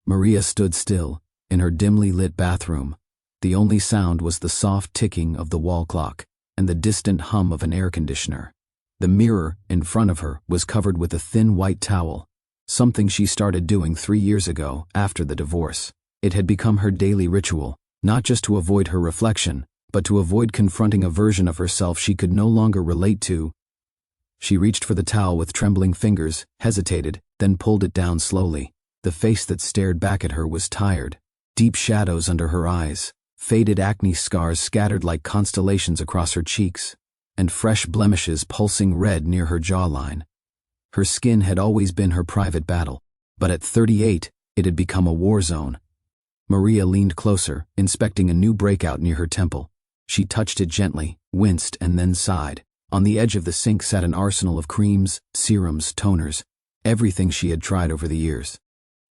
Maria stood still, in her dimly lit bathroom. The only sound was the soft ticking of the wall clock and the distant hum of an air conditioner. The mirror, in front of her, was covered with a thin white towel, something she started doing 3 years ago after the divorce. It had become her daily ritual, not just to avoid her reflection, but to avoid confronting a version of herself she could no longer relate to. She reached for the towel with trembling fingers, hesitated, then pulled it down slowly. The face that stared back at her was tired, deep shadows under her eyes, faded acne scars scattered like constellations across her cheeks, and fresh blemishes pulsing red near her jawline. Her skin had always been her private battle, but at 38, it had become a war zone. Maria leaned closer, inspecting a new breakout near her temple. She touched it gently, winced, and then sighed. On the edge of the sink sat an arsenal of creams, serums, toners, everything she had tried over the years.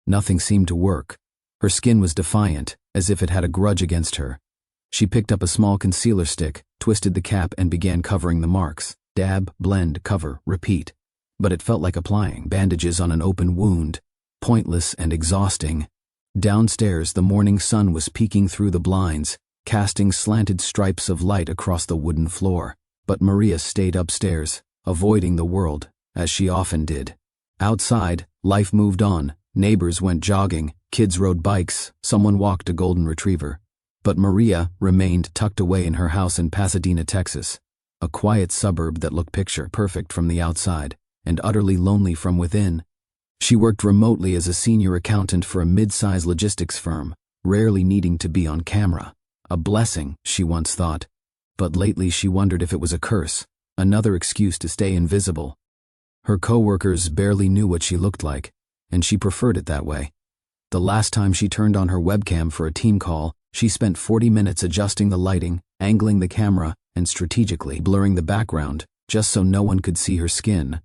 Nothing seemed to work. Her skin was defiant, as if it had a grudge against her. She picked up a small concealer stick, twisted the cap, and began covering the marks. Dab, blend, cover, repeat. But it felt like applying bandages on an open wound, pointless and exhausting. Downstairs, the morning sun was peeking through the blinds, casting slanted stripes of light across the wooden floor. But Maria stayed upstairs, avoiding the world, as she often did. Outside, life moved on. Neighbors went jogging, kids rode bikes, someone walked a golden retriever. But Maria remained tucked away in her house in Pasadena, Texas, a quiet suburb that looked picture perfect from the outside and utterly lonely from within. She worked remotely as a senior accountant for a mid-size logistics firm, rarely needing to be on camera. A blessing, she once thought. But lately she wondered if it was a curse, another excuse to stay invisible. Her co-workers barely knew what she looked like, and she preferred it that way. The last time she turned on her webcam for a team call, she spent 40 minutes adjusting the lighting, angling the camera, and strategically blurring the background, just so no one could see her skin.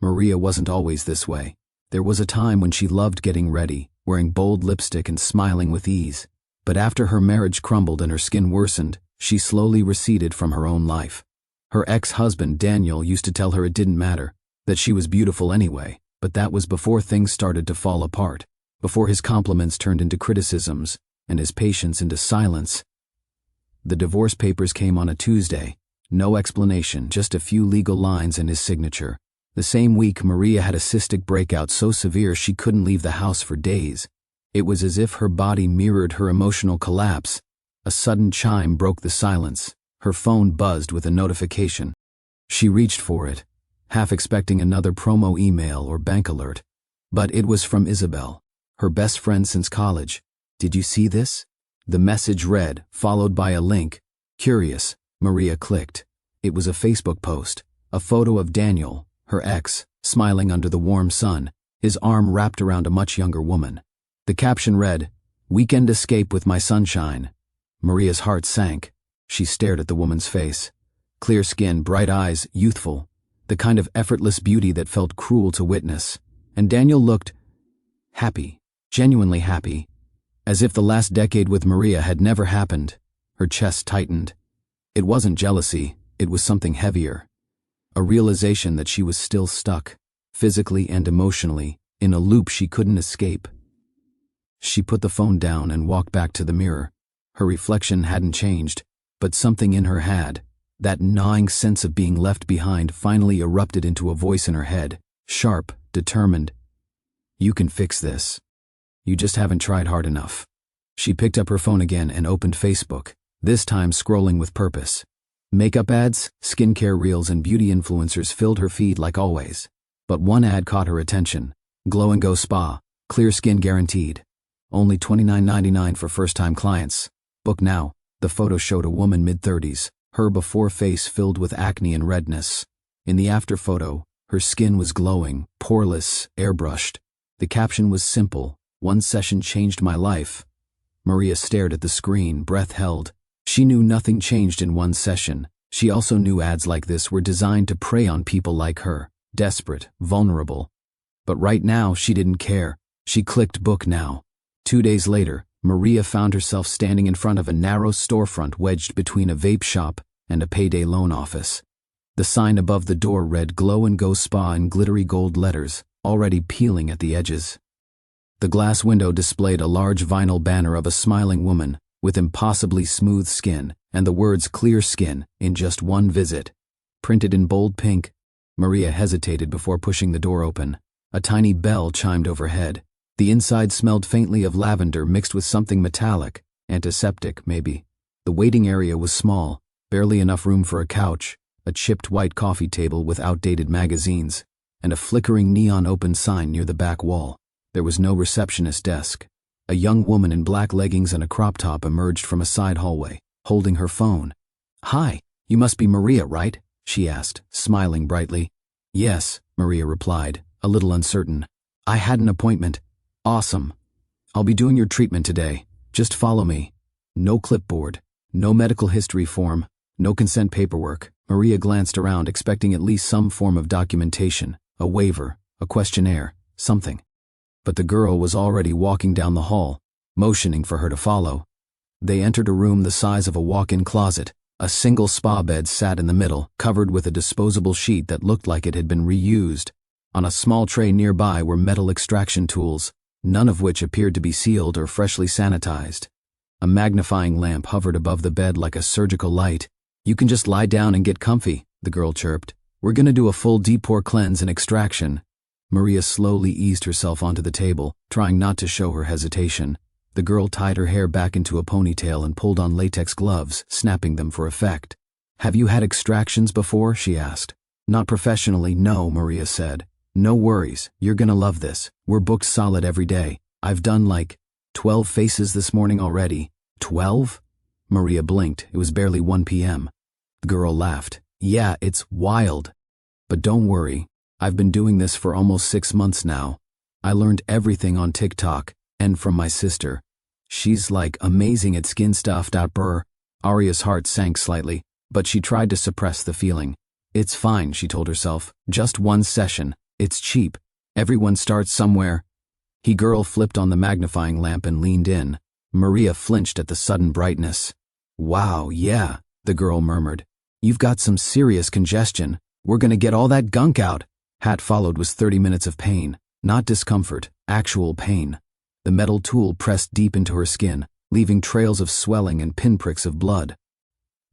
Maria wasn't always this way. There was a time when she loved getting ready, wearing bold lipstick and smiling with ease. But after her marriage crumbled and her skin worsened, she slowly receded from her own life. Her ex-husband, Daniel, used to tell her it didn't matter, that she was beautiful anyway, but that was before things started to fall apart, before his compliments turned into criticisms, and his patience into silence. The divorce papers came on a Tuesday. No explanation, just a few legal lines and his signature. The same week, Maria had a cystic breakout so severe she couldn't leave the house for days. It was as if her body mirrored her emotional collapse. A sudden chime broke the silence. Her phone buzzed with a notification. She reached for it, half expecting another promo email or bank alert. But it was from Isabel, her best friend since college. "Did you see this?" The message read, followed by a link. Curious, Maria clicked. It was a Facebook post, a photo of Daniel, her ex, smiling under the warm sun, his arm wrapped around a much younger woman. The caption read, "Weekend escape with my sunshine." Maria's heart sank. She stared at the woman's face. Clear skin, bright eyes, youthful, the kind of effortless beauty that felt cruel to witness. And Daniel looked happy, genuinely happy, as if the last decade with Maria had never happened. Her chest tightened. It wasn't jealousy, it was something heavier. A realization that she was still stuck, physically and emotionally, in a loop she couldn't escape. She put the phone down and walked back to the mirror. Her reflection hadn't changed, but something in her had. That gnawing sense of being left behind finally erupted into a voice in her head, sharp, determined. "You can fix this. You just haven't tried hard enough." She picked up her phone again and opened Facebook, this time scrolling with purpose. Makeup ads, skincare reels, and beauty influencers filled her feed like always. But one ad caught her attention. Glow and Go Spa, clear skin guaranteed. Only $29.99 for first-time clients. Book now. The photo showed a woman mid-30s, her before face filled with acne and redness. In the after photo, her skin was glowing, poreless, airbrushed. The caption was simple, "One session changed my life." Maria stared at the screen, breath held. She knew nothing changed in one session. She also knew ads like this were designed to prey on people like her, desperate, vulnerable. But right now, she didn't care. She clicked book now. 2 days later, Maria found herself standing in front of a narrow storefront wedged between a vape shop and a payday loan office. The sign above the door read Glow and Go Spa in glittery gold letters, already peeling at the edges. The glass window displayed a large vinyl banner of a smiling woman with impossibly smooth skin and the words "clear skin" in just one visit. Printed in bold pink, Maria hesitated before pushing the door open. A tiny bell chimed overhead. The inside smelled faintly of lavender mixed with something metallic, antiseptic maybe. The waiting area was small, barely enough room for a couch, a chipped white coffee table with outdated magazines, and a flickering neon open sign near the back wall. There was no receptionist desk. A young woman in black leggings and a crop top emerged from a side hallway, holding her phone. "Hi, you must be Maria, right?" she asked, smiling brightly. "Yes," Maria replied, a little uncertain. "I had an appointment." "Awesome. I'll be doing your treatment today. Just follow me." No clipboard, no medical history form, no consent paperwork. Maria glanced around, expecting at least some form of documentation, a waiver, a questionnaire, something. But the girl was already walking down the hall, motioning for her to follow. They entered a room the size of a walk-in closet. A single spa bed sat in the middle, covered with a disposable sheet that looked like it had been reused. On a small tray nearby were metal extraction tools, none of which appeared to be sealed or freshly sanitized. A magnifying lamp hovered above the bed like a surgical light. "You can just lie down and get comfy," the girl chirped. "We're gonna do a full deep-pore cleanse and extraction." Maria slowly eased herself onto the table, trying not to show her hesitation. The girl tied her hair back into a ponytail and pulled on latex gloves, snapping them for effect. "Have you had extractions before?" she asked. "Not professionally, no," Maria said. "No worries, you're gonna love this. We're booked solid every day. I've done like 12 faces this morning already." 12? Maria blinked. It was barely 1 p.m. The girl laughed. "Yeah, it's wild. But don't worry, I've been doing this for almost 6 months now. I learned everything on TikTok, and from my sister. She's like amazing at skin stuff. Brr." Aria's heart sank slightly, but she tried to suppress the feeling. "It's fine," she told herself. "Just one session. It's cheap. Everyone starts somewhere." Girl flipped on the magnifying lamp and leaned in. Maria flinched at the sudden brightness. "Wow, yeah," the girl murmured. "You've got some serious congestion. We're gonna get all that gunk out." Hat followed was 30 minutes of pain, not discomfort, actual pain. The metal tool pressed deep into her skin, leaving trails of swelling and pinpricks of blood.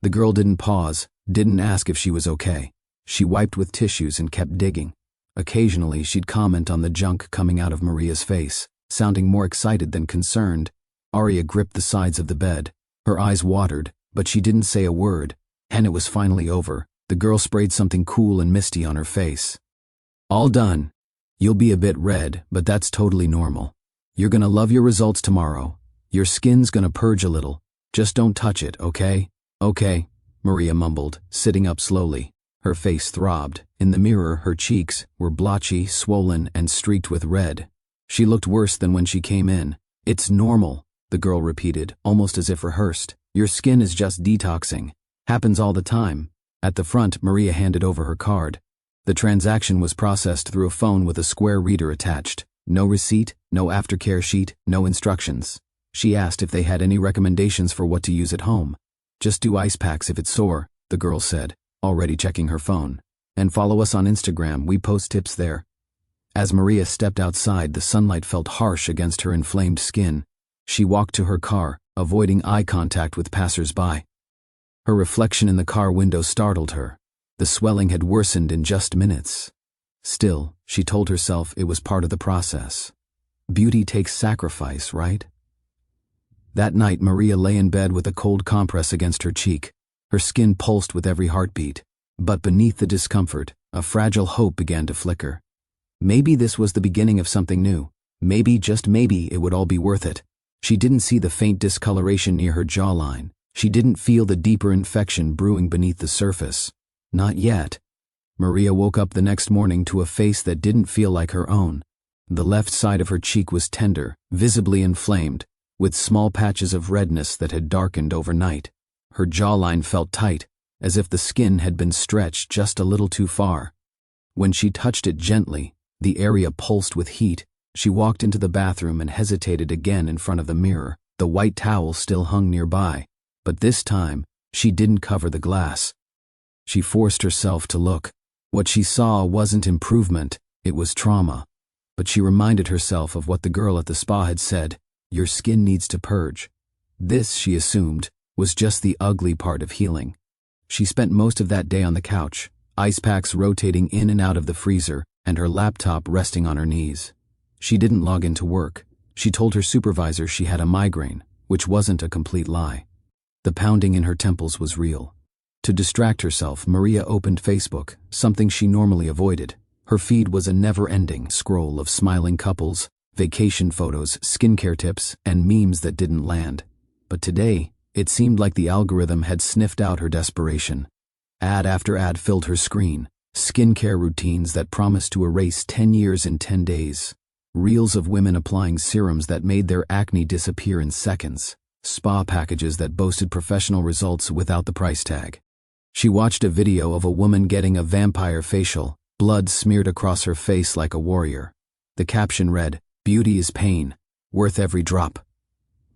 The girl didn't pause, didn't ask if she was okay. She wiped with tissues and kept digging. Occasionally, she'd comment on the junk coming out of Maria's face, sounding more excited than concerned. Aria gripped the sides of the bed. Her eyes watered, but she didn't say a word. And it was finally over. The girl sprayed something cool and misty on her face. "All done. You'll be a bit red, but that's totally normal. You're gonna love your results tomorrow. Your skin's gonna purge a little. Just don't touch it, okay?" "Okay," Maria mumbled, sitting up slowly. Her face throbbed. In the mirror, her cheeks were blotchy, swollen, and streaked with red. She looked worse than when she came in. "It's normal," the girl repeated, almost as if rehearsed. "Your skin is just detoxing. Happens all the time." At the front, Maria handed over her card. The transaction was processed through a phone with a square reader attached. No receipt, no aftercare sheet, no instructions. She asked if they had any recommendations for what to use at home. "Just do ice packs if it's sore," the girl said, already checking her phone. "And follow us on Instagram, we post tips there." As Maria stepped outside, the sunlight felt harsh against her inflamed skin. She walked to her car, avoiding eye contact with passers-by. Her reflection in the car window startled her. The swelling had worsened in just minutes. Still, she told herself it was part of the process. Beauty takes sacrifice, right? That night, Maria lay in bed with a cold compress against her cheek. Her skin pulsed with every heartbeat. But beneath the discomfort, a fragile hope began to flicker. Maybe this was the beginning of something new. Maybe, just maybe, it would all be worth it. She didn't see the faint discoloration near her jawline. She didn't feel the deeper infection brewing beneath the surface. Not yet. Maria woke up the next morning to a face that didn't feel like her own. The left side of her cheek was tender, visibly inflamed, with small patches of redness that had darkened overnight. Her jawline felt tight, as if the skin had been stretched just a little too far. When she touched it gently, the area pulsed with heat. She walked into the bathroom and hesitated again in front of the mirror. The white towel still hung nearby, but this time, she didn't cover the glass. She forced herself to look. What she saw wasn't improvement, it was trauma. but she reminded herself of what the girl at the spa had said: your skin needs to purge. This, she assumed, was just the ugly part of healing. She spent most of that day on the couch, ice packs rotating in and out of the freezer, and her laptop resting on her knees. She didn't log into work. She told her supervisor she had a migraine, which wasn't a complete lie. The pounding in her temples was real. To distract herself, Maria opened Facebook, something she normally avoided. Her feed was a never-ending scroll of smiling couples, vacation photos, skincare tips, and memes that didn't land. But today, it seemed like the algorithm had sniffed out her desperation. Ad after ad filled her screen, skincare routines that promised to erase 10 years in 10 days. Reels of women applying serums that made their acne disappear in seconds. Spa packages that boasted professional results without the price tag. She watched a video of a woman getting a vampire facial, blood smeared across her face like a warrior. The caption read, "Beauty is pain, worth every drop."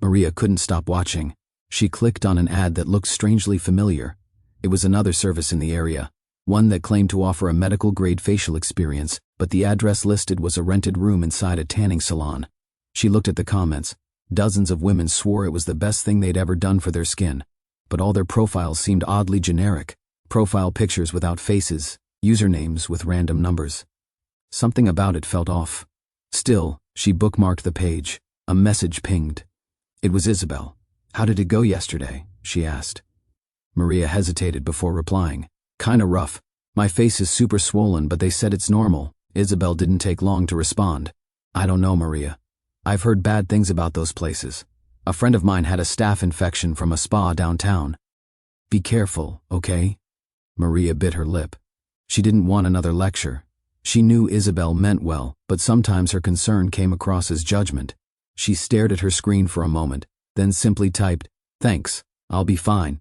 Maria couldn't stop watching. She clicked on an ad that looked strangely familiar. It was another service in the area, one that claimed to offer a medical-grade facial experience, but the address listed was a rented room inside a tanning salon. She looked at the comments. Dozens of women swore it was the best thing they'd ever done for their skin, but all their profiles seemed oddly generic. Profile pictures without faces, usernames with random numbers. Something about it felt off. Still, she bookmarked the page. A message pinged. It was Isabel. "How did it go yesterday?" she asked. Maria hesitated before replying. "Kinda rough. My face is super swollen, but they said it's normal." Isabel didn't take long to respond. "I don't know, Maria. I've heard bad things about those places. A friend of mine had a staph infection from a spa downtown. Be careful, okay?" Maria bit her lip. She didn't want another lecture. She knew Isabel meant well, but sometimes her concern came across as judgment. She stared at her screen for a moment, then simply typed, "Thanks, I'll be fine."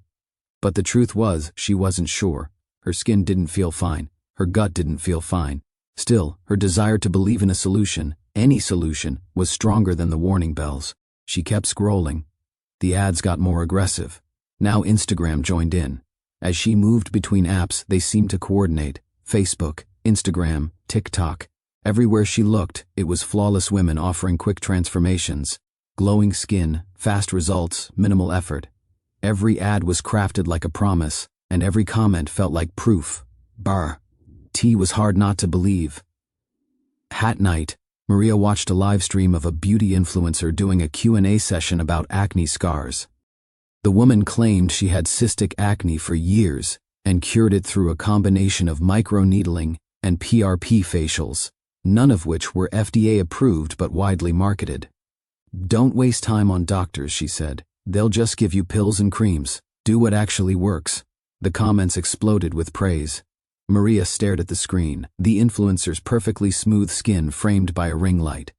But the truth was, she wasn't sure. Her skin didn't feel fine. Her gut didn't feel fine. Still, her desire to believe in a solution, any solution, was stronger than the warning bells. She kept scrolling. The ads got more aggressive. Now Instagram joined in. As she moved between apps, they seemed to coordinate. Facebook, Instagram, TikTok. Everywhere she looked, it was flawless women offering quick transformations. Glowing skin, fast results, minimal effort. Every ad was crafted like a promise, and every comment felt like proof. T was hard not to believe. At night, Maria watched a live stream of a beauty influencer doing a Q&A session about acne scars. The woman claimed she had cystic acne for years and cured it through a combination of microneedling and PRP facials, none of which were FDA approved but widely marketed. "Don't waste time on doctors," she said. "They'll just give you pills and creams. Do what actually works." The comments exploded with praise. Maria stared at the screen, the influencer's perfectly smooth skin framed by a ring light.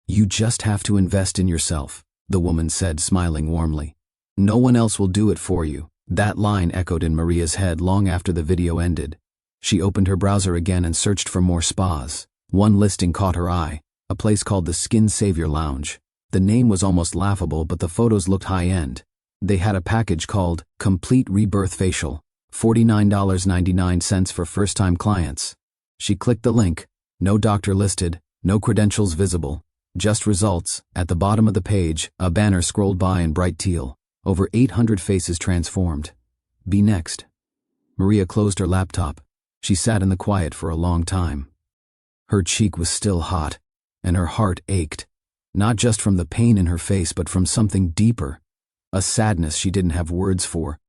"You just have to invest in yourself," the woman said, smiling warmly. "No one else will do it for you." That line echoed in Maria's head long after the video ended. She opened her browser again and searched for more spas. One listing caught her eye, a place called the Skin Savior Lounge. The name was almost laughable, but the photos looked high-end. They had a package called Complete Rebirth Facial, $49.99 for first-time clients. She clicked the link. No doctor listed, no credentials visible, just results. At the bottom of the page, a banner scrolled by in bright teal. Over 800 faces transformed. Be next. Maria closed her laptop. She sat in the quiet for a long time. Her cheek was still hot, and her heart ached, not just from the pain in her face but from something deeper, a sadness she didn't have words for.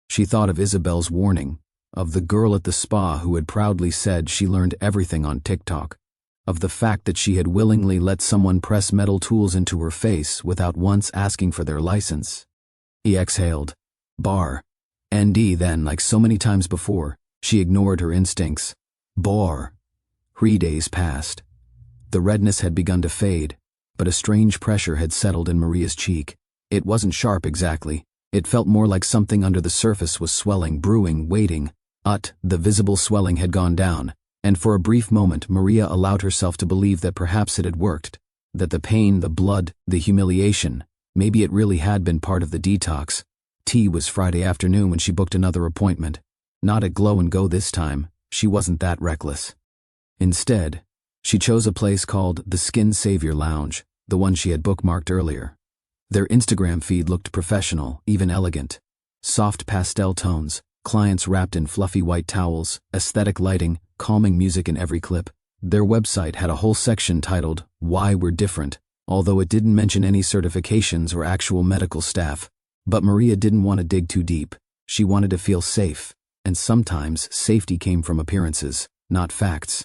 She thought of Isabel's warning, of the girl at the spa who had proudly said she learned everything on TikTok, of the fact that she had willingly let someone press metal tools into her face without once asking for their license. He exhaled. ND then, like so many times before, she ignored her instincts. 3 days passed. The redness had begun to fade, but a strange pressure had settled in Maria's cheek. It wasn't sharp exactly. It felt more like something under the surface was swelling, brewing, waiting. The visible swelling had gone down, and for a brief moment Maria allowed herself to believe that perhaps it had worked, that the pain, the blood, the humiliation, maybe it really had been part of the detox. Was Friday afternoon when she booked another appointment. Not at Glow and Go this time. She wasn't that reckless. Instead, She chose a place called the Skin Savior Lounge, the one she had bookmarked earlier. Their Instagram feed looked professional, even elegant. Soft pastel tones, clients wrapped in fluffy white towels, aesthetic lighting, calming music in every clip. Their website had a whole section titled, Why We're Different, although it didn't mention any certifications or actual medical staff. But Maria didn't want to dig too deep. She wanted to feel safe, and sometimes safety came from appearances, not facts.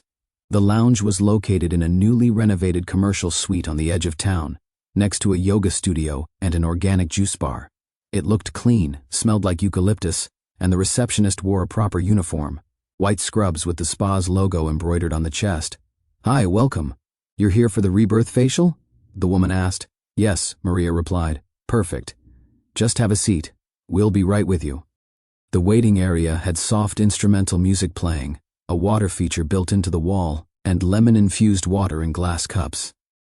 The lounge was located in a newly renovated commercial suite on the edge of town, next to a yoga studio and an organic juice bar. It looked clean, smelled like eucalyptus, and the receptionist wore a proper uniform, white scrubs with the spa's logo embroidered on the chest. "Hi, welcome. You're here for the rebirth facial?" the woman asked. "Yes," Maria replied. "Perfect. Just have a seat. We'll be right with you." The waiting area had soft instrumental music playing, a water feature built into the wall, and lemon-infused water in glass cups.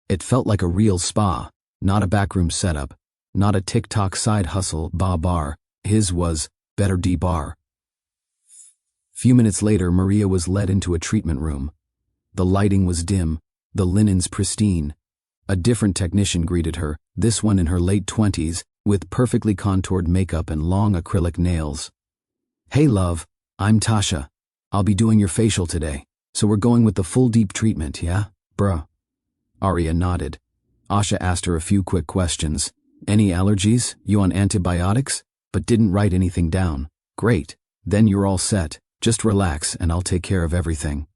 It felt like a real spa, not a backroom setup, not a TikTok side hustle bar. His was better bar. Few minutes later, Maria was led into a treatment room. The lighting was dim, the linens pristine. A different technician greeted her, this one in her late 20s, with perfectly contoured makeup and long acrylic nails. "Hey love, I'm Tasha. I'll be doing your facial today, so we're going with the full deep treatment, yeah? Bruh." Aria nodded. Asha asked her a few quick questions. "Any allergies? You on antibiotics?" But didn't write anything down. "Great, then you're all set. Just relax and I'll take care of everything."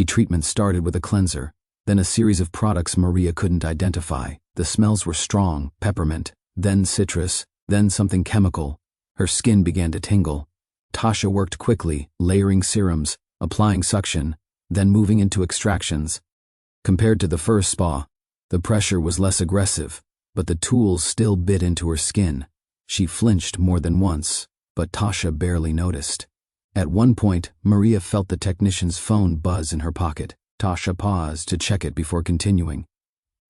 Treatment started with a cleanser, then a series of products Maria couldn't identify. The smells were strong, peppermint, then citrus, then something chemical. Her skin began to tingle. Tasha worked quickly, layering serums, applying suction, then moving into extractions. Compared to the first spa, the pressure was less aggressive, but the tools still bit into her skin. She flinched more than once, but Tasha barely noticed. At one point, Maria felt the technician's phone buzz in her pocket. Tasha paused to check it before continuing.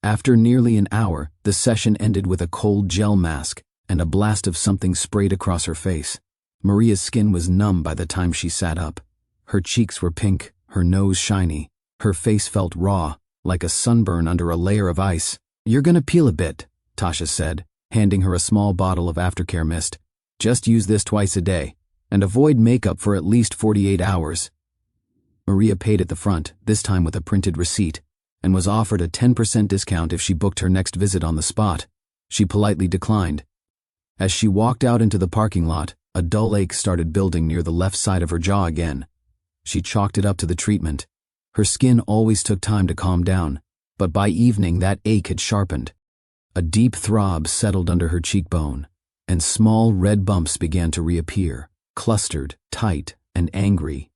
After nearly an hour, the session ended with a cold gel mask and a blast of something sprayed across her face. Maria's skin was numb by the time she sat up. Her cheeks were pink, her nose shiny. Her face felt raw, like a sunburn under a layer of ice. "You're gonna peel a bit," Tasha said, handing her a small bottle of aftercare mist. "Just use this twice a day, and avoid makeup for at least 48 hours. Maria paid at the front, this time with a printed receipt, and was offered a 10% discount if she booked her next visit on the spot. She politely declined. As she walked out into the parking lot, a dull ache started building near the left side of her jaw again. She chalked it up to the treatment. Her skin always took time to calm down, but by evening that ache had sharpened. A deep throb settled under her cheekbone, and small red bumps began to reappear, clustered, tight, and angry.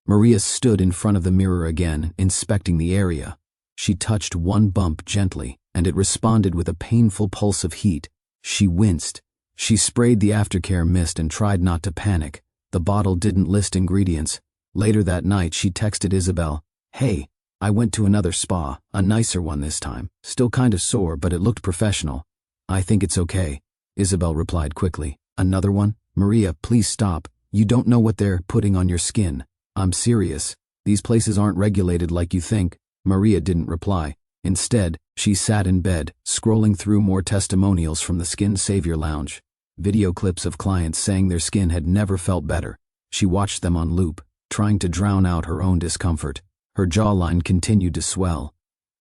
Maria stood in front of the mirror again, inspecting the area. She touched one bump gently, and it responded with a painful pulse of heat. She winced. She sprayed the aftercare mist and tried not to panic. The bottle didn't list ingredients. Later that night, she texted Isabel, "Hey, I went to another spa, a nicer one this time. Still kind of sore, but it looked professional." "I think it's okay," Isabel replied quickly. "Another one? Maria, please stop. You don't know what they're putting on your skin." "I'm serious. These places aren't regulated like you think." Maria didn't reply. Instead, she sat in bed, scrolling through more testimonials from the Skin Savior Lounge. Video clips of clients saying their skin had never felt better. She watched them on loop, trying to drown out her own discomfort. Her jawline continued to swell.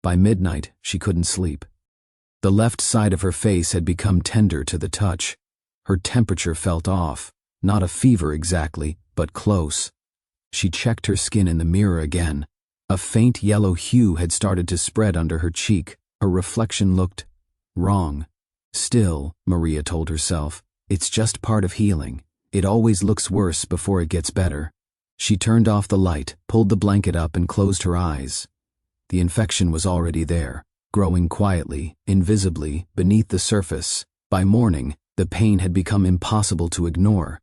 By midnight, she couldn't sleep. The left side of her face had become tender to the touch. Her temperature felt off. Not a fever exactly, but close. She checked her skin in the mirror again. A faint yellow hue had started to spread under her cheek. Her reflection looked wrong. Still, Maria told herself, it's just part of healing. It always looks worse before it gets better. She turned off the light, pulled the blanket up, and closed her eyes. The infection was already there, growing quietly, invisibly, beneath the surface. By morning, the pain had become impossible to ignore.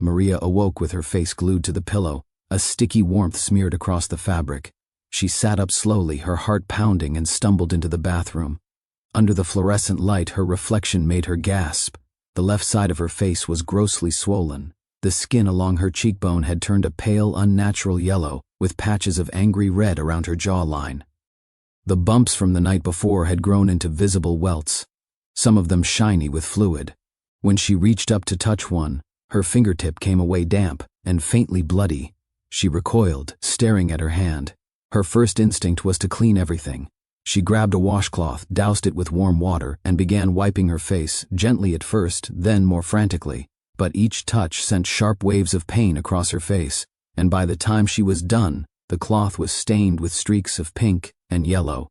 Maria awoke with her face glued to the pillow, a sticky warmth smeared across the fabric. She sat up slowly, her heart pounding, and stumbled into the bathroom. Under the fluorescent light, her reflection made her gasp. The left side of her face was grossly swollen. The skin along her cheekbone had turned a pale, unnatural yellow, with patches of angry red around her jawline. The bumps from the night before had grown into visible welts, some of them shiny with fluid. When she reached up to touch one, her fingertip came away damp and faintly bloody. She recoiled, staring at her hand. Her first instinct was to clean everything. She grabbed a washcloth, doused it with warm water, and began wiping her face, gently at first, then more frantically. But each touch sent sharp waves of pain across her face, and by the time she was done, the cloth was stained with streaks of pink and yellow.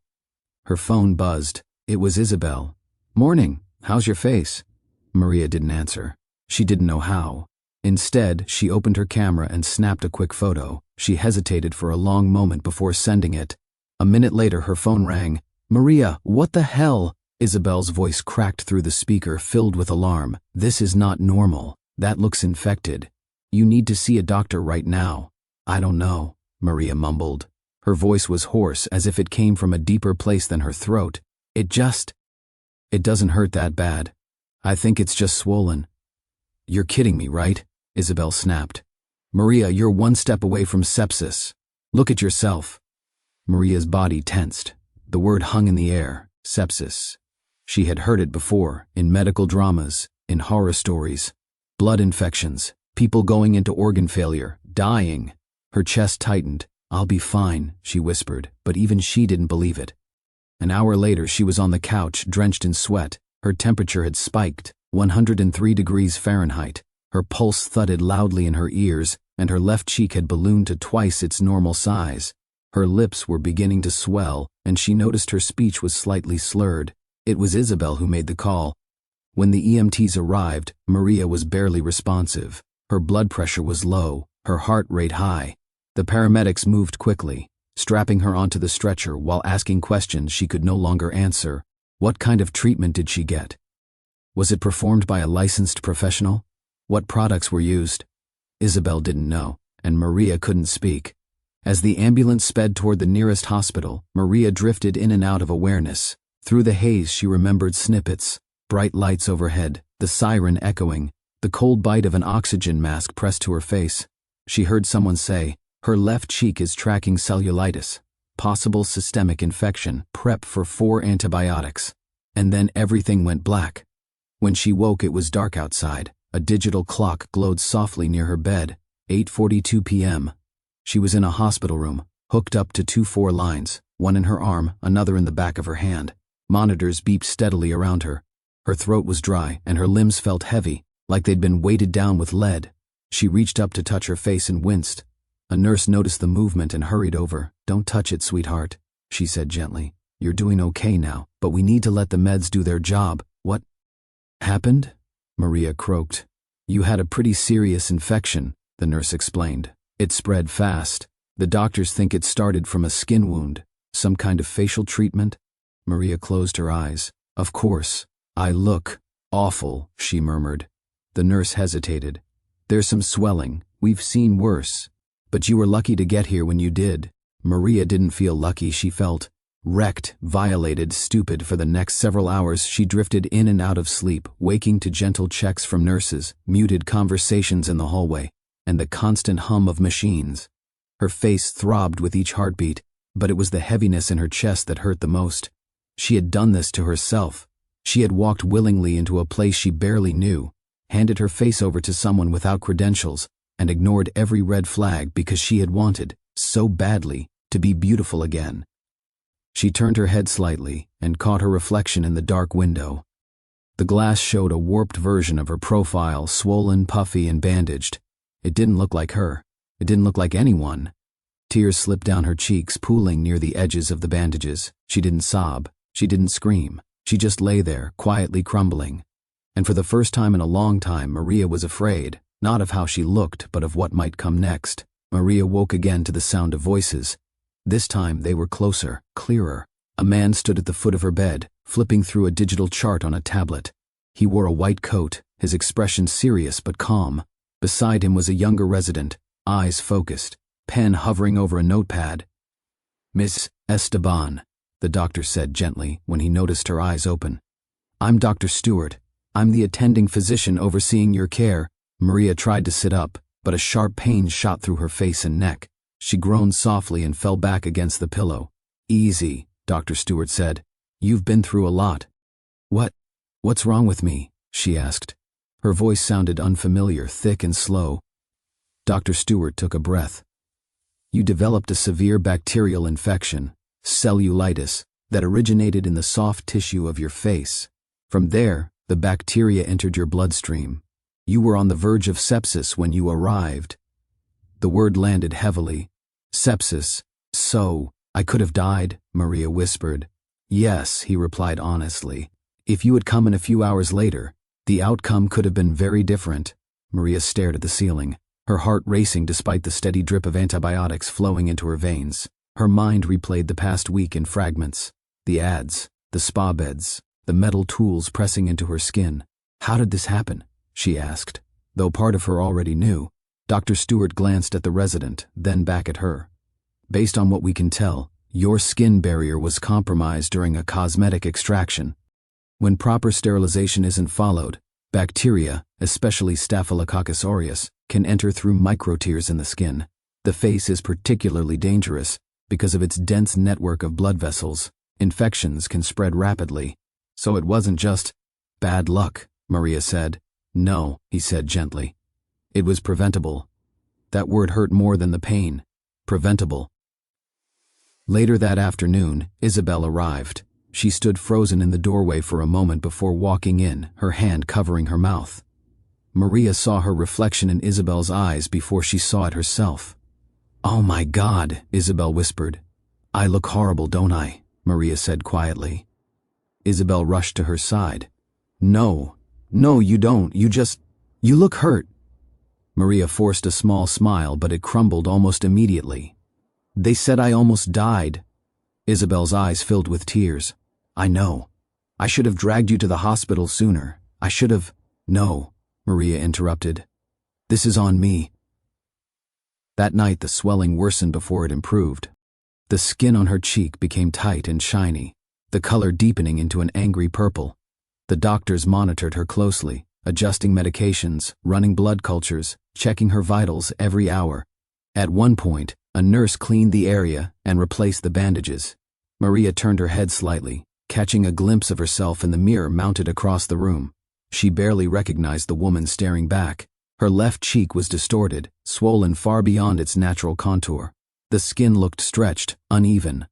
Her phone buzzed. It was Isabel. "Morning. How's your face?" Maria didn't answer. She didn't know how. Instead, she opened her camera and snapped a quick photo. She hesitated for a long moment before sending it. A minute later, her phone rang. "Maria, what the hell?" Isabel's voice cracked through the speaker, filled with alarm. "This is not normal. That looks infected. You need to see a doctor right now." "I don't know," Maria mumbled. Her voice was hoarse, as if it came from a deeper place than her throat. It doesn't hurt that bad. I think it's just swollen." "You're kidding me, right?" Isabel snapped. "Maria, you're one step away from sepsis. Look at yourself." Maria's body tensed. The word hung in the air. Sepsis. She had heard it before, in medical dramas, in horror stories. Blood infections, people going into organ failure, dying. Her chest tightened. "I'll be fine," she whispered, but even she didn't believe it. An hour later, she was on the couch, drenched in sweat. Her temperature had spiked, 103 degrees Fahrenheit. Her pulse thudded loudly in her ears, and her left cheek had ballooned to twice its normal size. Her lips were beginning to swell, and she noticed her speech was slightly slurred. It was Isabel who made the call. When the EMTs arrived, Maria was barely responsive. Her blood pressure was low, her heart rate high. The paramedics moved quickly, strapping her onto the stretcher while asking questions she could no longer answer. What kind of treatment did she get? Was it performed by a licensed professional? What products were used? Isabel didn't know, and Maria couldn't speak. As the ambulance sped toward the nearest hospital, Maria drifted in and out of awareness. Through the haze, she remembered snippets: bright lights overhead, the siren echoing, the cold bite of an oxygen mask pressed to her face. She heard someone say, "Her left cheek is tracking cellulitis. Possible systemic infection. Prep for 4 antibiotics." And then everything went black. When she woke, it was dark outside. A digital clock glowed softly near her bed. 8:42 p.m. She was in a hospital room, hooked up to 2 4 lines, one in her arm, another in the back of her hand. Monitors beeped steadily around her. Her throat was dry, and her limbs felt heavy, like they'd been weighted down with lead. She reached up to touch her face and winced. A nurse noticed the movement and hurried over. "Don't touch it, sweetheart," she said gently. "You're doing okay now, but we need to let the meds do their job." "What happened?" Maria croaked. "You had a pretty serious infection," the nurse explained. "It spread fast. The doctors think it started from a skin wound. Some kind of facial treatment?" Maria closed her eyes. "Of course. I look awful," she murmured. The nurse hesitated. "There's some swelling. We've seen worse. But you were lucky to get here when you did." Maria didn't feel lucky. She felt wrecked, violated, stupid. For the next several hours, she drifted in and out of sleep, waking to gentle checks from nurses, muted conversations in the hallway, and the constant hum of machines. Her face throbbed with each heartbeat, but it was the heaviness in her chest that hurt the most. She had done this to herself. She had walked willingly into a place she barely knew, handed her face over to someone without credentials, and ignored every red flag because she had wanted, so badly, to be beautiful again. She turned her head slightly and caught her reflection in the dark window. The glass showed a warped version of her profile, swollen, puffy, and bandaged. It didn't look like her. It didn't look like anyone. Tears slipped down her cheeks, pooling near the edges of the bandages. She didn't sob. She didn't scream. She just lay there, quietly crumbling. And for the first time in a long time, Maria was afraid, not of how she looked, but of what might come next. Maria woke again to the sound of voices. This time they were closer, clearer. A man stood at the foot of her bed, flipping through a digital chart on a tablet. He wore a white coat, his expression serious but calm. Beside him was a younger resident, eyes focused, pen hovering over a notepad. "Miss Esteban," the doctor said gently when he noticed her eyes open. "I'm Dr. Stewart. I'm the attending physician overseeing your care." Maria tried to sit up, but a sharp pain shot through her face and neck. She groaned softly and fell back against the pillow. "Easy," Dr. Stewart said. "You've been through a lot." What's wrong with me?" she asked. Her voice sounded unfamiliar, thick and slow. Dr. Stewart took a breath. "You developed a severe bacterial infection, cellulitis, that originated in the soft tissue of your face. From there, the bacteria entered your bloodstream. You were on the verge of sepsis when you arrived." The word landed heavily. "Sepsis. So, I could have died," Maria whispered. "Yes," he replied honestly. "If you had come in a few hours later, the outcome could have been very different." Maria stared at the ceiling, her heart racing despite the steady drip of antibiotics flowing into her veins. Her mind replayed the past week in fragments. The ads, the spa beds, the metal tools pressing into her skin. "How did this happen?" she asked. Though part of her already knew, Dr. Stewart glanced at the resident, then back at her. "Based on what we can tell, your skin barrier was compromised during a cosmetic extraction. When proper sterilization isn't followed, bacteria, especially Staphylococcus aureus, can enter through microtears in the skin. The face is particularly dangerous because of its dense network of blood vessels. Infections can spread rapidly. So it wasn't just bad luck," Maria said. "No," he said gently. "It was preventable." That word hurt more than the pain. Preventable. Later that afternoon, Isabel arrived. She stood frozen in the doorway for a moment before walking in, her hand covering her mouth. Maria saw her reflection in Isabel's eyes before she saw it herself. "Oh my God," Isabel whispered. "I look horrible, don't I?" Maria said quietly. Isabel rushed to her side. No, you don't. You look hurt." Maria forced a small smile, but it crumbled almost immediately. "They said I almost died." Isabel's eyes filled with tears. "I know. I should have dragged you to the hospital sooner. I should have—" "No," Maria interrupted. "This is on me." That night the swelling worsened before it improved. The skin on her cheek became tight and shiny, the color deepening into an angry purple. The doctors monitored her closely, adjusting medications, running blood cultures, checking her vitals every hour. At one point, a nurse cleaned the area and replaced the bandages. Maria turned her head slightly, catching a glimpse of herself in the mirror mounted across the room. She barely recognized the woman staring back. Her left cheek was distorted, swollen far beyond its natural contour. The skin looked stretched, uneven.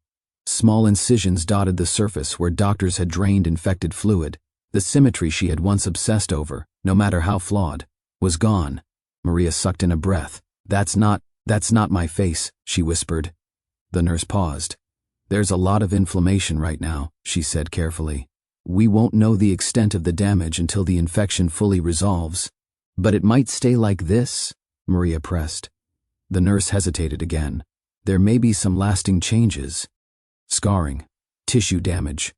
Small incisions dotted the surface where doctors had drained infected fluid. The symmetry she had once obsessed over, no matter how flawed, was gone. Maria sucked in a breath. That's not my face," she whispered. The nurse paused. "There's a lot of inflammation right now," she said carefully. "We won't know the extent of the damage until the infection fully resolves. But it might stay like this," Maria pressed. The nurse hesitated again. "There may be some lasting changes. Scarring, tissue damage."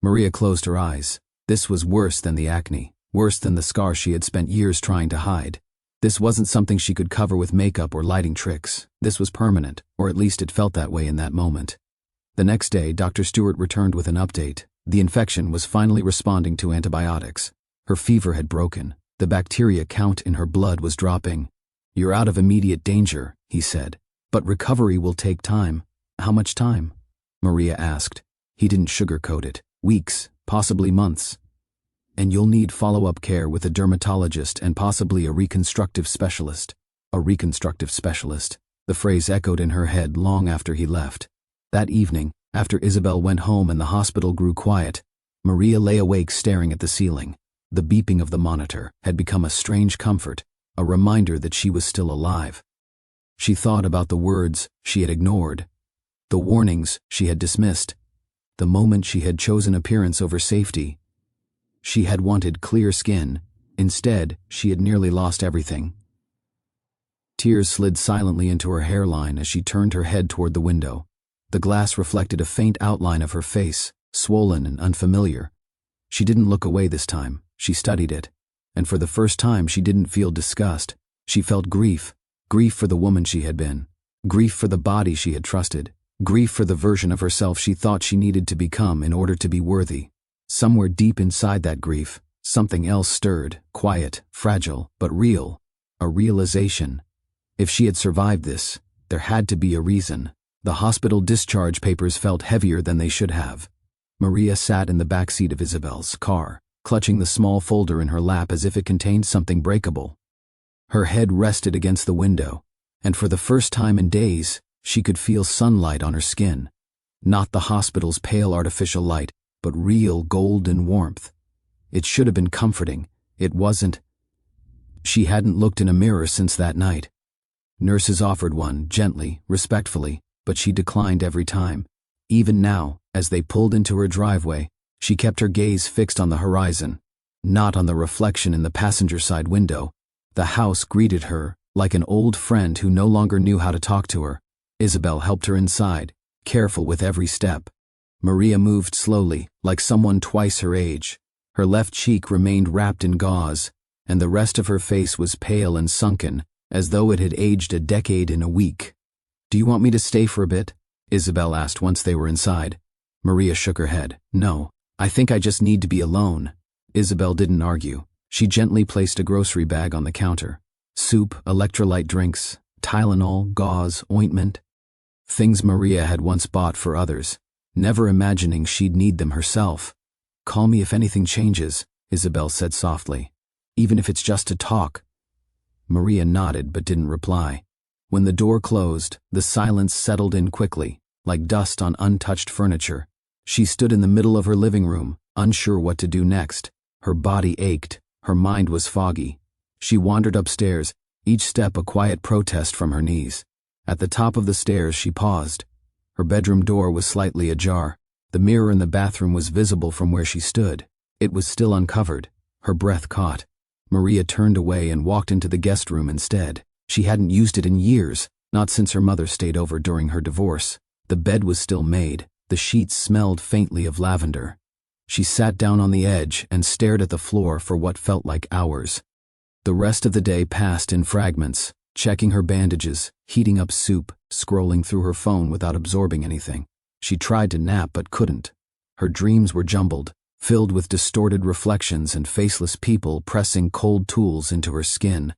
Maria closed her eyes. This was worse than the acne, worse than the scar she had spent years trying to hide. This wasn't something she could cover with makeup or lighting tricks. This was permanent, or at least it felt that way in that moment. The next day, Dr. Stewart returned with an update. The infection was finally responding to antibiotics. Her fever had broken. The bacteria count in her blood was dropping. "You're out of immediate danger," he said. "But recovery will take time." "How much time?" Maria asked. He didn't sugarcoat it. "Weeks, possibly months. And you'll need follow-up care with a dermatologist and possibly a reconstructive specialist." A reconstructive specialist. The phrase echoed in her head long after he left. That evening, after Isabel went home and the hospital grew quiet, Maria lay awake staring at the ceiling. The beeping of the monitor had become a strange comfort, a reminder that she was still alive. She thought about the words she had ignored, the warnings she had dismissed, the moment she had chosen appearance over safety. She had wanted clear skin. Instead, she had nearly lost everything. Tears slid silently into her hairline as she turned her head toward the window. The glass reflected a faint outline of her face, swollen and unfamiliar. She didn't look away this time. She studied it. And for the first time, she didn't feel disgust. She felt grief. Grief for the woman she had been. Grief for the body she had trusted. Grief for the version of herself she thought she needed to become in order to be worthy. Somewhere deep inside that grief, something else stirred, quiet, fragile, but real. A realization. If she had survived this, There had to be a reason. The hospital discharge papers felt heavier than they should have. Maria sat in the back seat of Isabel's car, clutching the small folder in her lap as if it contained something breakable. Her head rested against the window, and for the first time in days, she could feel sunlight on her skin. Not the hospital's pale artificial light, but real golden warmth. It should have been comforting. It wasn't. She hadn't looked in a mirror since that night. Nurses offered one, gently, respectfully, but she declined every time. Even now, as they pulled into her driveway, she kept her gaze fixed on the horizon, not on the reflection in the passenger side window. The house greeted her like an old friend who no longer knew how to talk to her. Isabel helped her inside, careful with every step. Maria moved slowly, like someone twice her age. Her left cheek remained wrapped in gauze, and the rest of her face was pale and sunken, as though it had aged a decade in a week. "Do you want me to stay for a bit?" Isabel asked once they were inside. Maria shook her head. "No, I think I just need to be alone." Isabel didn't argue. She gently placed a grocery bag on the counter. Soup, electrolyte drinks, Tylenol, gauze, ointment. Things Maria had once bought for others, never imagining she'd need them herself. "Call me if anything changes," Isabel said softly. "Even if it's just to talk." Maria nodded but didn't reply. When the door closed, the silence settled in quickly, like dust on untouched furniture. She stood in the middle of her living room, unsure what to do next. Her body ached, her mind was foggy. She wandered upstairs, each step a quiet protest from her knees. At the top of the stairs she paused. Her bedroom door was slightly ajar. The mirror in the bathroom was visible from where she stood. It was still uncovered. Her breath caught. Maria turned away and walked into the guest room instead. She hadn't used it in years, not since her mother stayed over during her divorce. The bed was still made. The sheets smelled faintly of lavender. She sat down on the edge and stared at the floor for what felt like hours. The rest of the day passed in fragments, checking her bandages, heating up soup, scrolling through her phone without absorbing anything. She tried to nap but couldn't. Her dreams were jumbled, filled with distorted reflections and faceless people pressing cold tools into her skin.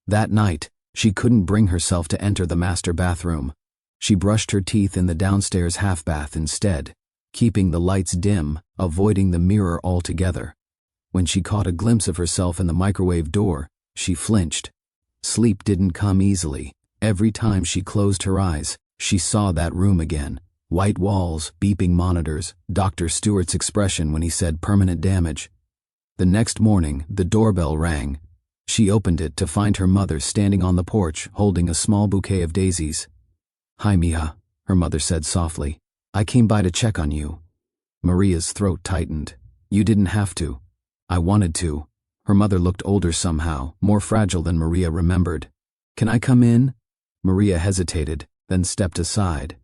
That night, she couldn't bring herself to enter the master bathroom. She brushed her teeth in the downstairs half-bath instead, keeping the lights dim, avoiding the mirror altogether. When she caught a glimpse of herself in the microwave door, she flinched. Sleep didn't come easily. Every time she closed her eyes, she saw that room again. White walls, beeping monitors, Dr. Stewart's expression when he said permanent damage. The next morning, the doorbell rang. She opened it to find her mother standing on the porch holding a small bouquet of daisies. "Hi, Mija," her mother said softly. "I came by to check on you." Maria's throat tightened. "You didn't have to." "I wanted to." Her mother looked older somehow, more fragile than Maria remembered. "Can I come in?" Maria hesitated, then stepped aside.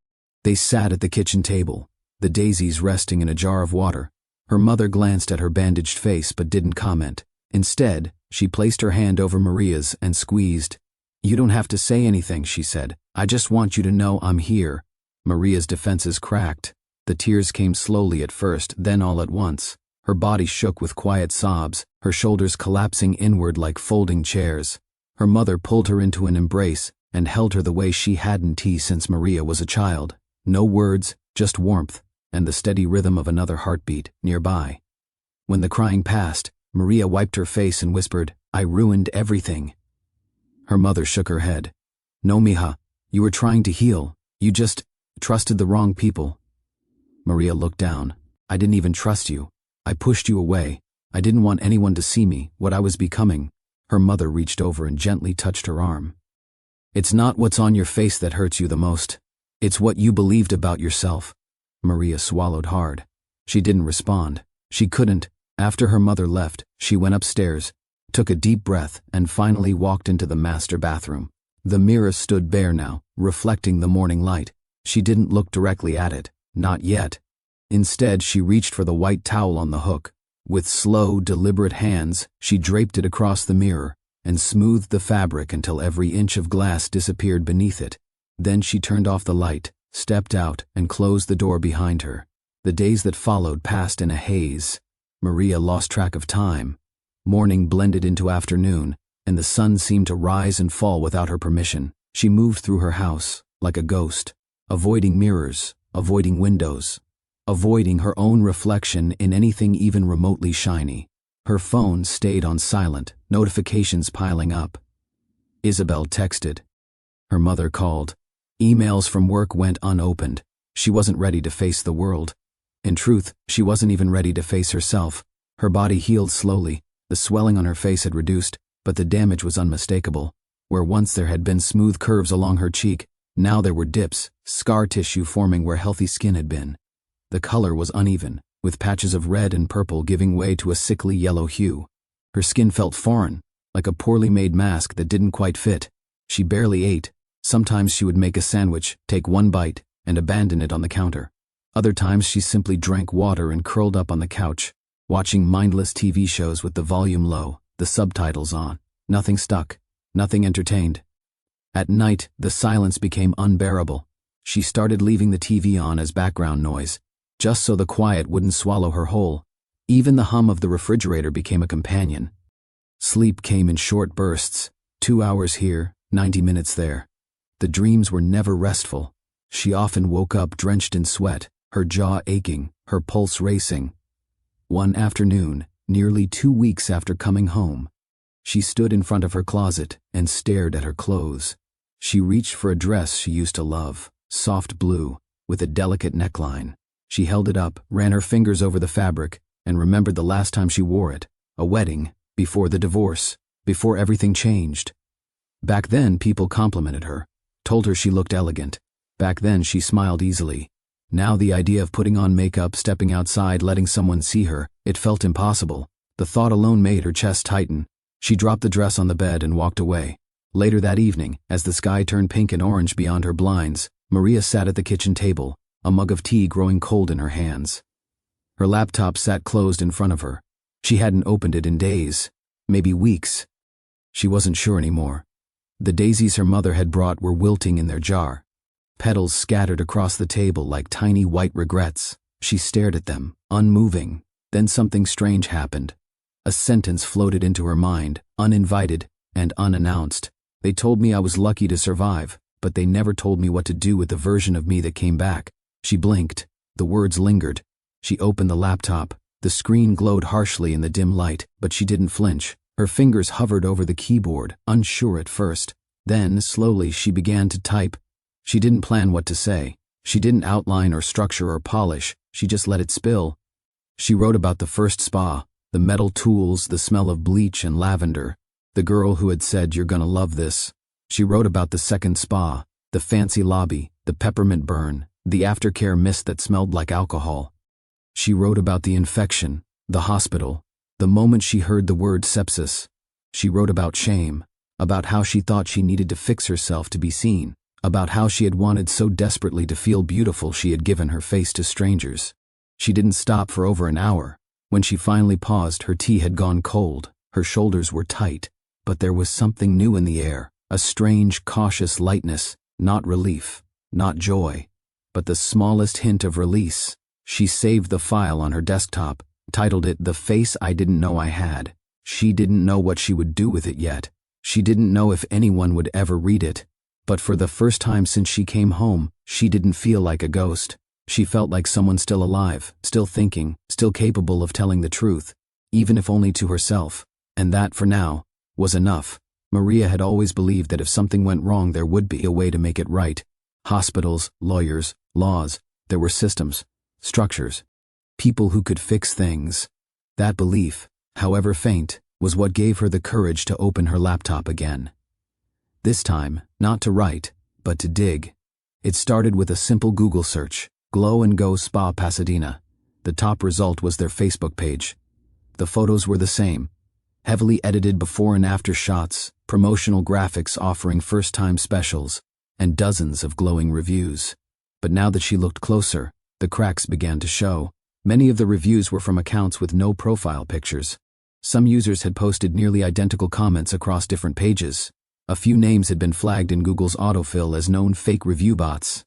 They sat at the kitchen table, the daisies resting in a jar of water. Her mother glanced at her bandaged face but didn't comment. Instead, she placed her hand over Maria's and squeezed. "You don't have to say anything," she said. "I just want you to know I'm here." Maria's defenses cracked. The tears came slowly at first, then all at once. Her body shook with quiet sobs, her shoulders collapsing inward like folding chairs. Her mother pulled her into an embrace and held her the way she hadn't since Maria was a child. No words, just warmth, and the steady rhythm of another heartbeat nearby. When the crying passed, Maria wiped her face and whispered, "I ruined everything." Her mother shook her head. "No, Mija, you were trying to heal. You just trusted the wrong people." Maria looked down. "I didn't even trust you. I pushed you away. I didn't want anyone to see me, what I was becoming." Her mother reached over and gently touched her arm. "It's not what's on your face that hurts you the most. It's what you believed about yourself." Maria swallowed hard. She didn't respond. She couldn't. After her mother left, she went upstairs, took a deep breath, and finally walked into the master bathroom. The mirror stood bare now, reflecting the morning light. She didn't look directly at it. Not yet. Instead, she reached for the white towel on the hook. With slow, deliberate hands, she draped it across the mirror and smoothed the fabric until every inch of glass disappeared beneath it. Then she turned off the light, stepped out, and closed the door behind her. The days that followed passed in a haze. Maria lost track of time. Morning blended into afternoon, and the sun seemed to rise and fall without her permission. She moved through her house, like a ghost, avoiding mirrors, avoiding windows, avoiding her own reflection in anything even remotely shiny. Her phone stayed on silent, notifications piling up. Isabel texted. Her mother called. Emails from work went unopened. She wasn't ready to face the world. In truth, she wasn't even ready to face herself. Her body healed slowly. The swelling on her face had reduced, but the damage was unmistakable. Where once there had been smooth curves along her cheek, now there were dips, scar tissue forming where healthy skin had been. The color was uneven, with patches of red and purple giving way to a sickly yellow hue. Her skin felt foreign, like a poorly made mask that didn't quite fit. She barely ate. Sometimes she would make a sandwich, take one bite, and abandon it on the counter. Other times she simply drank water and curled up on the couch, watching mindless TV shows with the volume low, the subtitles on. Nothing stuck, nothing entertained. At night, the silence became unbearable. She started leaving the TV on as background noise, just so the quiet wouldn't swallow her whole. Even the hum of the refrigerator became a companion. Sleep came in short bursts, 2 hours here, 90 minutes there. The dreams were never restful. She often woke up drenched in sweat, her jaw aching, her pulse racing. One afternoon, nearly 2 weeks after coming home, she stood in front of her closet and stared at her clothes. She reached for a dress she used to love, soft blue, with a delicate neckline. She held it up, ran her fingers over the fabric, and remembered the last time she wore it, a wedding, before the divorce, before everything changed. Back then, people complimented her, told her she looked elegant. Back then, she smiled easily. Now the idea of putting on makeup, stepping outside, letting someone see her, it felt impossible. The thought alone made her chest tighten. She dropped the dress on the bed and walked away. Later that evening, as the sky turned pink and orange beyond her blinds, Maria sat at the kitchen table, a mug of tea growing cold in her hands. Her laptop sat closed in front of her. She hadn't opened it in days, maybe weeks. She wasn't sure anymore. The daisies her mother had brought were wilting in their jar. Petals scattered across the table like tiny white regrets. She stared at them, unmoving. Then something strange happened. A sentence floated into her mind, uninvited and unannounced. They told me I was lucky to survive, but they never told me what to do with the version of me that came back. She blinked. The words lingered. She opened the laptop. The screen glowed harshly in the dim light, but she didn't flinch. Her fingers hovered over the keyboard, unsure at first. Then, slowly, she began to type. She didn't plan what to say. She didn't outline or structure or polish. She just let it spill. She wrote about the first spa, the metal tools, the smell of bleach and lavender, the girl who had said, "You're gonna love this." She wrote about the second spa, the fancy lobby, the peppermint burn, the aftercare mist that smelled like alcohol. She wrote about the infection, the hospital, the moment she heard the word sepsis. She wrote about shame, about how she thought she needed to fix herself to be seen, about how she had wanted so desperately to feel beautiful she had given her face to strangers. She didn't stop for over an hour. When she finally paused, her tea had gone cold, her shoulders were tight, but there was something new in the air, a strange, cautious lightness, not relief, not joy, but the smallest hint of release. She saved the file on her desktop, titled it "The Face I Didn't Know I Had." She didn't know what she would do with it yet. She didn't know if anyone would ever read it. But for the first time since she came home, she didn't feel like a ghost. She felt like someone still alive, still thinking, still capable of telling the truth, even if only to herself. And that, for now, was enough. Maria had always believed that if something went wrong, there would be a way to make it right. Hospitals, lawyers, laws, there were systems, structures, people who could fix things. That belief, however faint, was what gave her the courage to open her laptop again. This time, not to write, but to dig. It started with a simple Google search, Glow and Go Spa Pasadena. The top result was their Facebook page. The photos were the same, heavily edited before and after shots, promotional graphics offering first-time specials, and dozens of glowing reviews. But now that she looked closer, the cracks began to show. Many of the reviews were from accounts with no profile pictures. Some users had posted nearly identical comments across different pages. A few names had been flagged in Google's autofill as known fake review bots.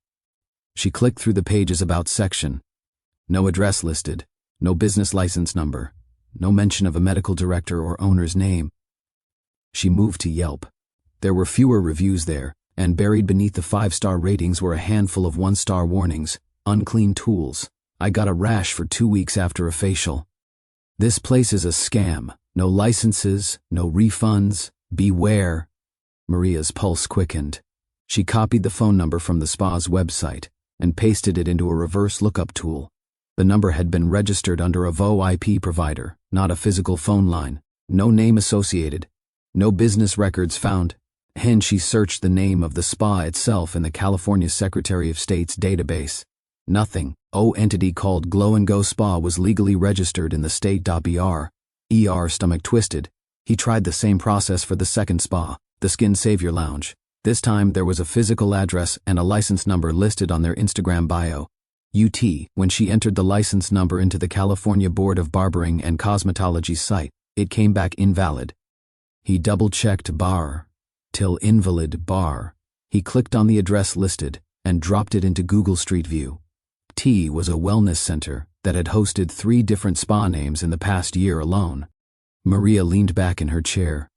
She clicked through the page's About section. No address listed, no business license number, no mention of a medical director or owner's name. She moved to Yelp. There were fewer reviews there, and buried beneath the 5-star ratings were a handful of 1-star warnings, unclean tools. I got a rash for 2 weeks after a facial. This place is a scam. No licenses, no refunds. Beware. Maria's pulse quickened. She copied the phone number from the spa's website and pasted it into a reverse lookup tool. The number had been registered under a VoIP provider, not a physical phone line. No name associated. No business records found. Hence, she searched the name of the spa itself in the California Secretary of State's database. Nothing. Entity called Glow and Go Spa was legally registered in the state.br. Stomach twisted. He tried the same process for the second spa, the Skin Savior Lounge. This time there was a physical address and a license number listed on their Instagram bio. When she entered the license number into the California Board of Barbering and Cosmetology site, it came back invalid. He double-checked bar, till invalid bar. He clicked on the address listed and dropped it into Google Street View. T was a wellness center that had hosted 3 different spa names in the past year alone. Maria leaned back in her chair.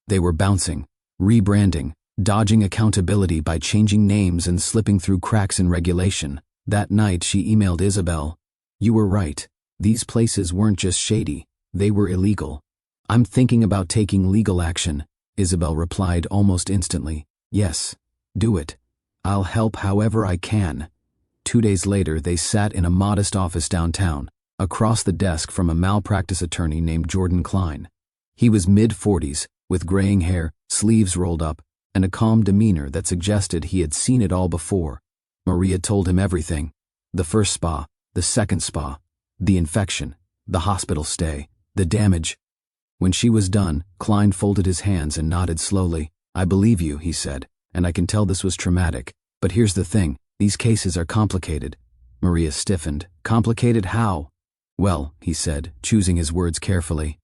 They were bouncing, rebranding, dodging accountability by changing names and slipping through cracks in regulation. That night she emailed Isabel. "You were right. These places weren't just shady, they were illegal." "I'm thinking about taking legal action," Isabel replied almost instantly. "Yes, do it. I'll help however I can." 2 days later they sat in a modest office downtown, across the desk from a malpractice attorney named Jordan Klein. He was mid-40s, with graying hair, sleeves rolled up, and a calm demeanor that suggested he had seen it all before. Maria told him everything. The first spa, the second spa, the infection, the hospital stay, the damage. When she was done, Klein folded his hands and nodded slowly. "I believe you," he said, "and I can tell this was traumatic. But here's the thing, these cases are complicated." Maria stiffened. "Complicated how?" "Well," he said, choosing his words carefully.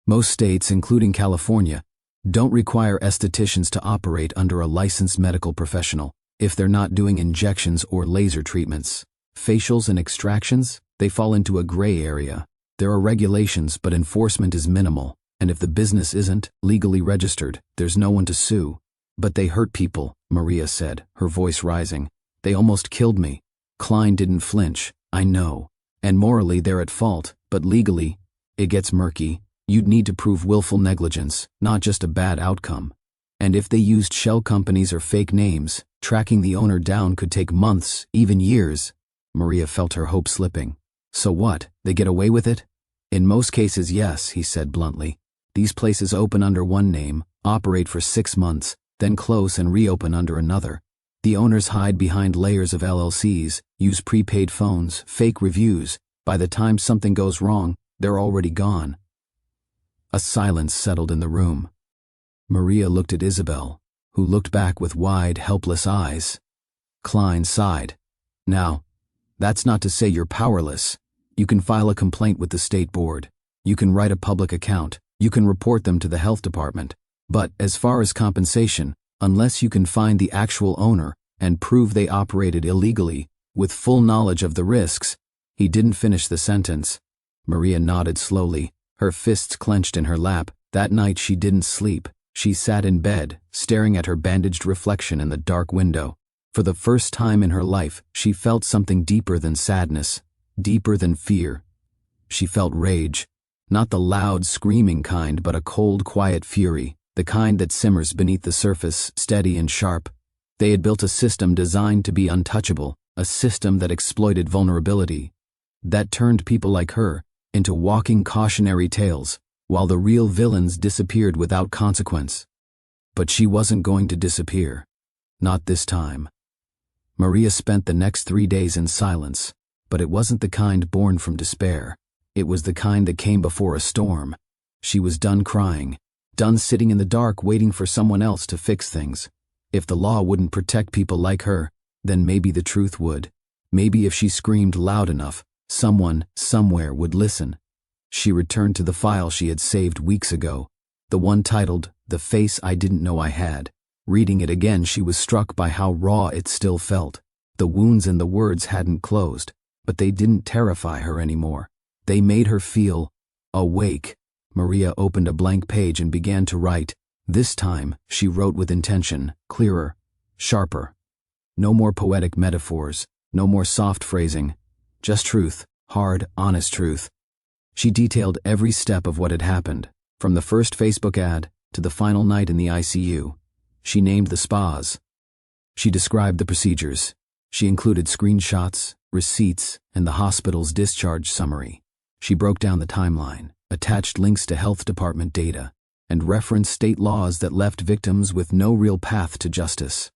"Most states, including California, don't require estheticians to operate under a licensed medical professional if they're not doing injections or laser treatments. Facials and extractions, they fall into a gray area. There are regulations, but enforcement is minimal, and if the business isn't legally registered, there's no one to sue." "But they hurt people," Maria said, her voice rising. "They almost killed me." Klein didn't flinch. "I know. And morally they're at fault, but legally, it gets murky. You'd need to prove willful negligence, not just a bad outcome. And if they used shell companies or fake names, tracking the owner down could take months, even years." Maria felt her hope slipping. "So what, they get away with it?" "In most cases, yes," he said bluntly. "These places open under one name, operate for 6 months, then close and reopen under another. The owners hide behind layers of LLCs, use prepaid phones, fake reviews. By the time something goes wrong, they're already gone." A silence settled in the room. Maria looked at Isabel, who looked back with wide, helpless eyes. Klein sighed. "Now, that's not to say you're powerless. You can file a complaint with the state board. You can write a public account. You can report them to the health department. But as far as compensation, unless you can find the actual owner and prove they operated illegally, with full knowledge of the risks." He didn't finish the sentence. Maria nodded slowly, her fists clenched in her lap. That night she didn't sleep. She sat in bed, staring at her bandaged reflection in the dark window. For the first time in her life, she felt something deeper than sadness, deeper than fear. She felt rage. Not the loud, screaming kind, but a cold, quiet fury. The kind that simmers beneath the surface, steady and sharp. They had built a system designed to be untouchable, a system that exploited vulnerability, that turned people like her into walking cautionary tales, while the real villains disappeared without consequence. But she wasn't going to disappear. Not this time. Maria spent the next 3 days in silence, but it wasn't the kind born from despair. It was the kind that came before a storm. She was done crying. Done sitting in the dark waiting for someone else to fix things. If the law wouldn't protect people like her, then maybe the truth would. Maybe if she screamed loud enough, someone, somewhere would listen. She returned to the file she had saved weeks ago, the one titled, "The Face I Didn't Know I Had." Reading it again, she was struck by how raw it still felt. The wounds and the words hadn't closed, but they didn't terrify her anymore. They made her feel awake. Maria opened a blank page and began to write. This time, she wrote with intention, clearer. sharper. No more poetic metaphors, no more soft phrasing, just truth, hard, honest truth. She detailed every step of what had happened, from the first Facebook ad to the final night in the ICU. She named the spas. She described the procedures. She included screenshots, receipts, and the hospital's discharge summary. She broke down the timeline, attached links to health department data, and referenced state laws that left victims with no real path to justice.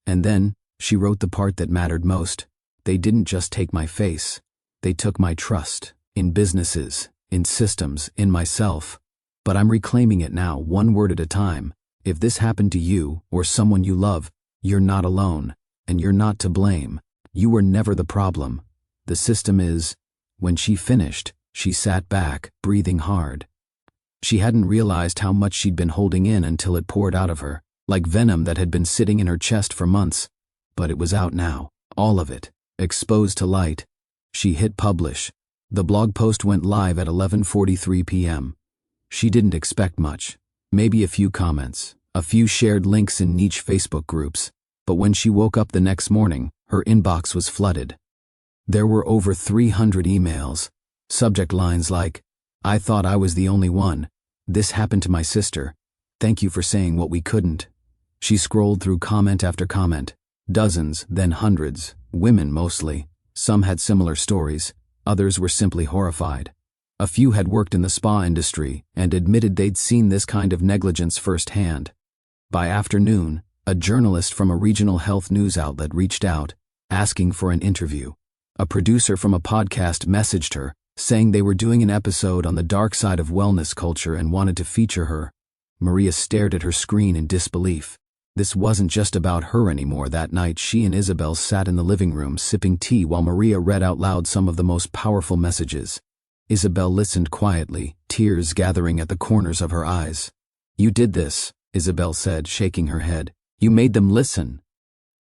And then, she wrote the part that mattered most. They didn't just take my face. They took my trust, in businesses, in systems, in myself. But I'm reclaiming it now, one word at a time. If this happened to you, or someone you love, you're not alone, and you're not to blame. You were never the problem. The system is. When she finished, she sat back, breathing hard. She hadn't realized how much she'd been holding in until it poured out of her, like venom that had been sitting in her chest for months. But it was out now, all of it, exposed to light. She hit publish. The blog post went live at 11:43 p.m. She didn't expect much. Maybe a few comments, a few shared links in niche Facebook groups. But when she woke up the next morning, her inbox was flooded. There were over 300 emails. Subject lines like, "I thought I was the only one. This happened to my sister. Thank you for saying what we couldn't." She scrolled through comment after comment. Dozens, then hundreds, women mostly. Some had similar stories, others were simply horrified. A few had worked in the spa industry and admitted they'd seen this kind of negligence firsthand. By afternoon, a journalist from a regional health news outlet reached out, asking for an interview. A producer from a podcast messaged her, saying they were doing an episode on the dark side of wellness culture and wanted to feature her. Maria stared at her screen in disbelief. This wasn't just about her anymore. That night, she and Isabel sat in the living room sipping tea while Maria read out loud some of the most powerful messages. Isabel listened quietly, tears gathering at the corners of her eyes. "You did this," Isabel said, shaking her head. "You made them listen."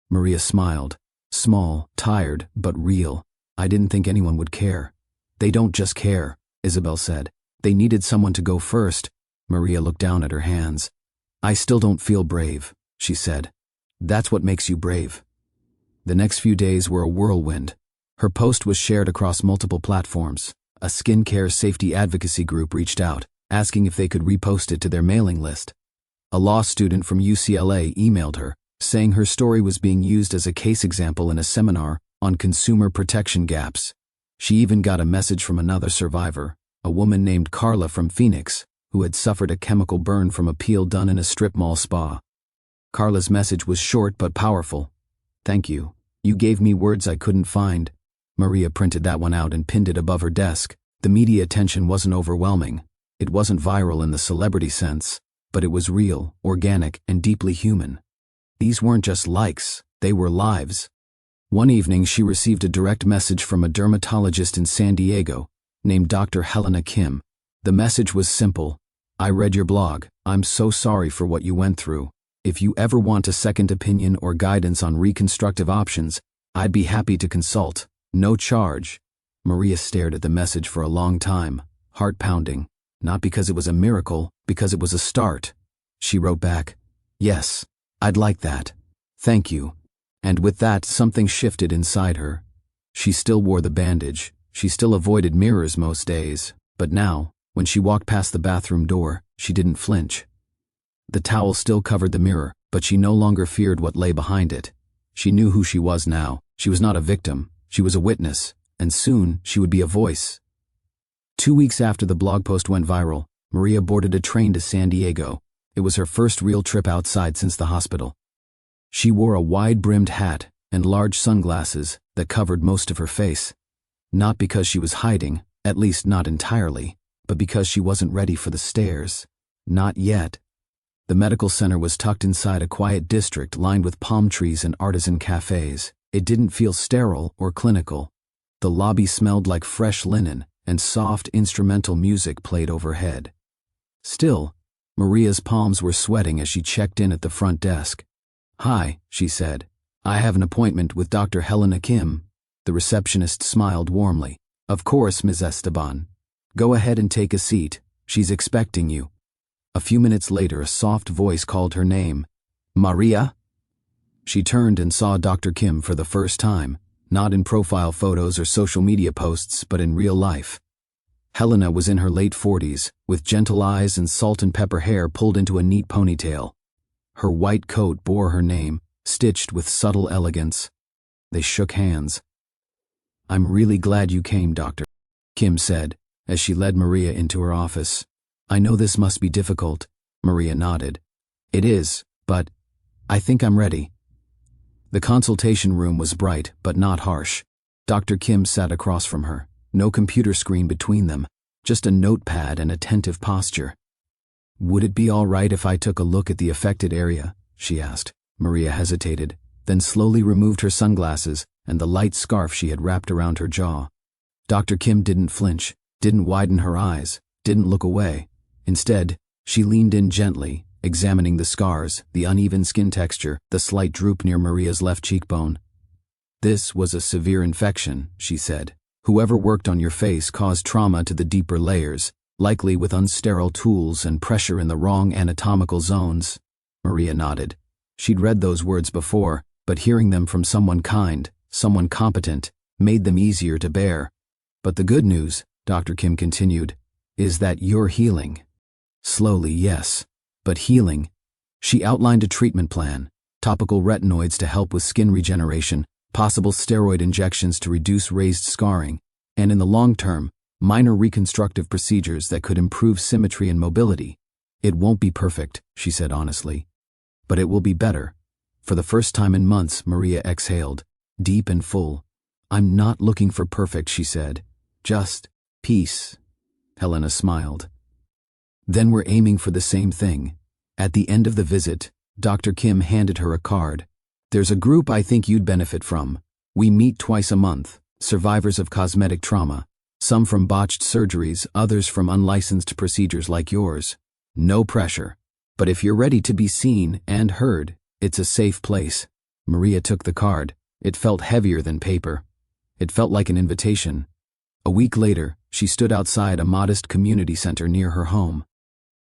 Maria smiled. Small, tired, but real. "I didn't think anyone would care." "They don't just care," Isabel said. "They needed someone to go first." Maria looked down at her hands. "I still don't feel brave," she said. "That's what makes you brave." The next few days were a whirlwind. Her post was shared across multiple platforms. A skincare safety advocacy group reached out, asking if they could repost it to their mailing list. A law student from UCLA emailed her, saying her story was being used as a case example in a seminar on consumer protection gaps. She even got a message from another survivor, a woman named Carla from Phoenix, who had suffered a chemical burn from a peel done in a strip mall spa. Carla's message was short but powerful. "Thank you. You gave me words I couldn't find." Maria printed that one out and pinned it above her desk. The media attention wasn't overwhelming. It wasn't viral in the celebrity sense, but it was real, organic, and deeply human. These weren't just likes, they were lives. One evening, she received a direct message from a dermatologist in San Diego named Dr. Helena Kim. The message was simple. "I read your blog. I'm so sorry for what you went through. If you ever want a second opinion or guidance on reconstructive options, I'd be happy to consult. No charge." Maria stared at the message for a long time, heart pounding, not because it was a miracle, because it was a start. She wrote back, "Yes, I'd like that. Thank you." And with that, something shifted inside her. She still wore the bandage, she still avoided mirrors most days, but now, when she walked past the bathroom door, she didn't flinch. The towel still covered the mirror, but she no longer feared what lay behind it. She knew who she was now. She was not a victim, she was a witness, and soon she would be a voice. 2 weeks after the blog post went viral, Maria boarded a train to San Diego. It was her first real trip outside since the hospital. She wore a wide-brimmed hat and large sunglasses that covered most of her face. Not because she was hiding, at least not entirely, but because she wasn't ready for the stairs. Not yet. The medical center was tucked inside a quiet district lined with palm trees and artisan cafes. It didn't feel sterile or clinical. The lobby smelled like fresh linen, and soft instrumental music played overhead. Still, Maria's palms were sweating as she checked in at the front desk. "Hi," she said. "I have an appointment with Dr. Helena Kim." The receptionist smiled warmly. "Of course, Ms. Esteban. Go ahead and take a seat. She's expecting you." A few minutes later, a soft voice called her name. "Maria?" She turned and saw Dr. Kim for the first time, not in profile photos or social media posts, but in real life. Helena was in her late 40s, with gentle eyes and salt and pepper hair pulled into a neat ponytail. Her white coat bore her name, stitched with subtle elegance. They shook hands. "I'm really glad you came, Doctor," Kim said, as she led Maria into her office. "I know this must be difficult." Maria nodded. "It is, but I think I'm ready." The consultation room was bright, but not harsh. Dr. Kim sat across from her, no computer screen between them, just a notepad and attentive posture. "Would it be all right if I took a look at the affected area?" she asked. Maria hesitated, then slowly removed her sunglasses and the light scarf she had wrapped around her jaw. Dr. Kim didn't flinch, didn't widen her eyes, didn't look away. Instead, she leaned in gently, examining the scars, the uneven skin texture, the slight droop near Maria's left cheekbone. "This was a severe infection," she said. "Whoever worked on your face caused trauma to the deeper layers, likely with unsterile tools and pressure in the wrong anatomical zones." Maria nodded. She'd read those words before, but hearing them from someone kind, someone competent, made them easier to bear. "But the good news," Dr. Kim continued, "is that you're healing." "Slowly, yes, but healing." She outlined a treatment plan: topical retinoids to help with skin regeneration, possible steroid injections to reduce raised scarring, and in the long term, minor reconstructive procedures that could improve symmetry and mobility. "It won't be perfect," she said honestly, "but it will be better." For the first time in months, Maria exhaled, deep and full. "I'm not looking for perfect," she said. "Just peace." Helena smiled. "Then we're aiming for the same thing." At the end of the visit, Dr. Kim handed her a card. "There's a group I think you'd benefit from. We meet twice a month, survivors of cosmetic trauma, some from botched surgeries, others from unlicensed procedures like yours. No pressure. But if you're ready to be seen and heard, it's a safe place." Maria took the card. It felt heavier than paper. It felt like an invitation. A week later, she stood outside a modest community center near her home.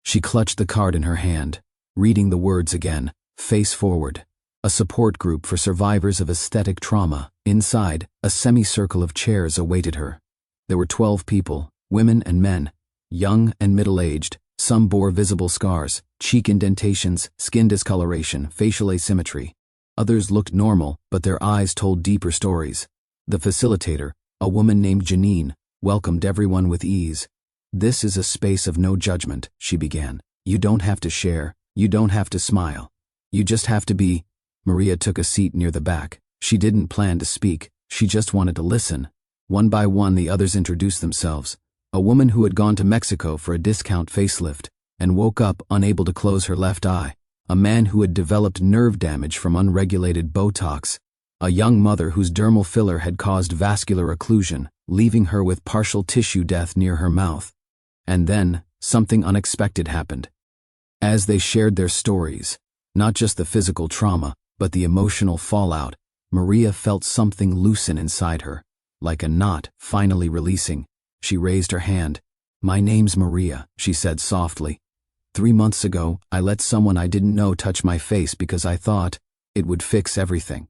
She clutched the card in her hand, reading the words again: "Face Forward, a support group for survivors of aesthetic trauma." Inside, a semicircle of chairs awaited her. There were 12 people, women and men, young and middle-aged. Some bore visible scars, cheek indentations, skin discoloration, facial asymmetry. Others looked normal, but their eyes told deeper stories. The facilitator, a woman named Janine, welcomed everyone with ease. "This is a space of no judgment," she began. "You don't have to share. You don't have to smile. You just have to be." Maria took a seat near the back. She didn't plan to speak. She just wanted to listen. One by one, the others introduced themselves. A woman who had gone to Mexico for a discount facelift and woke up unable to close her left eye. A man who had developed nerve damage from unregulated Botox. A young mother whose dermal filler had caused vascular occlusion, leaving her with partial tissue death near her mouth. And then, something unexpected happened. As they shared their stories, not just the physical trauma, but the emotional fallout, Maria felt something loosen inside her, like a knot finally releasing. She raised her hand. "My name's Maria," she said softly. 3 months ago, I let someone I didn't know touch my face because I thought it would fix everything."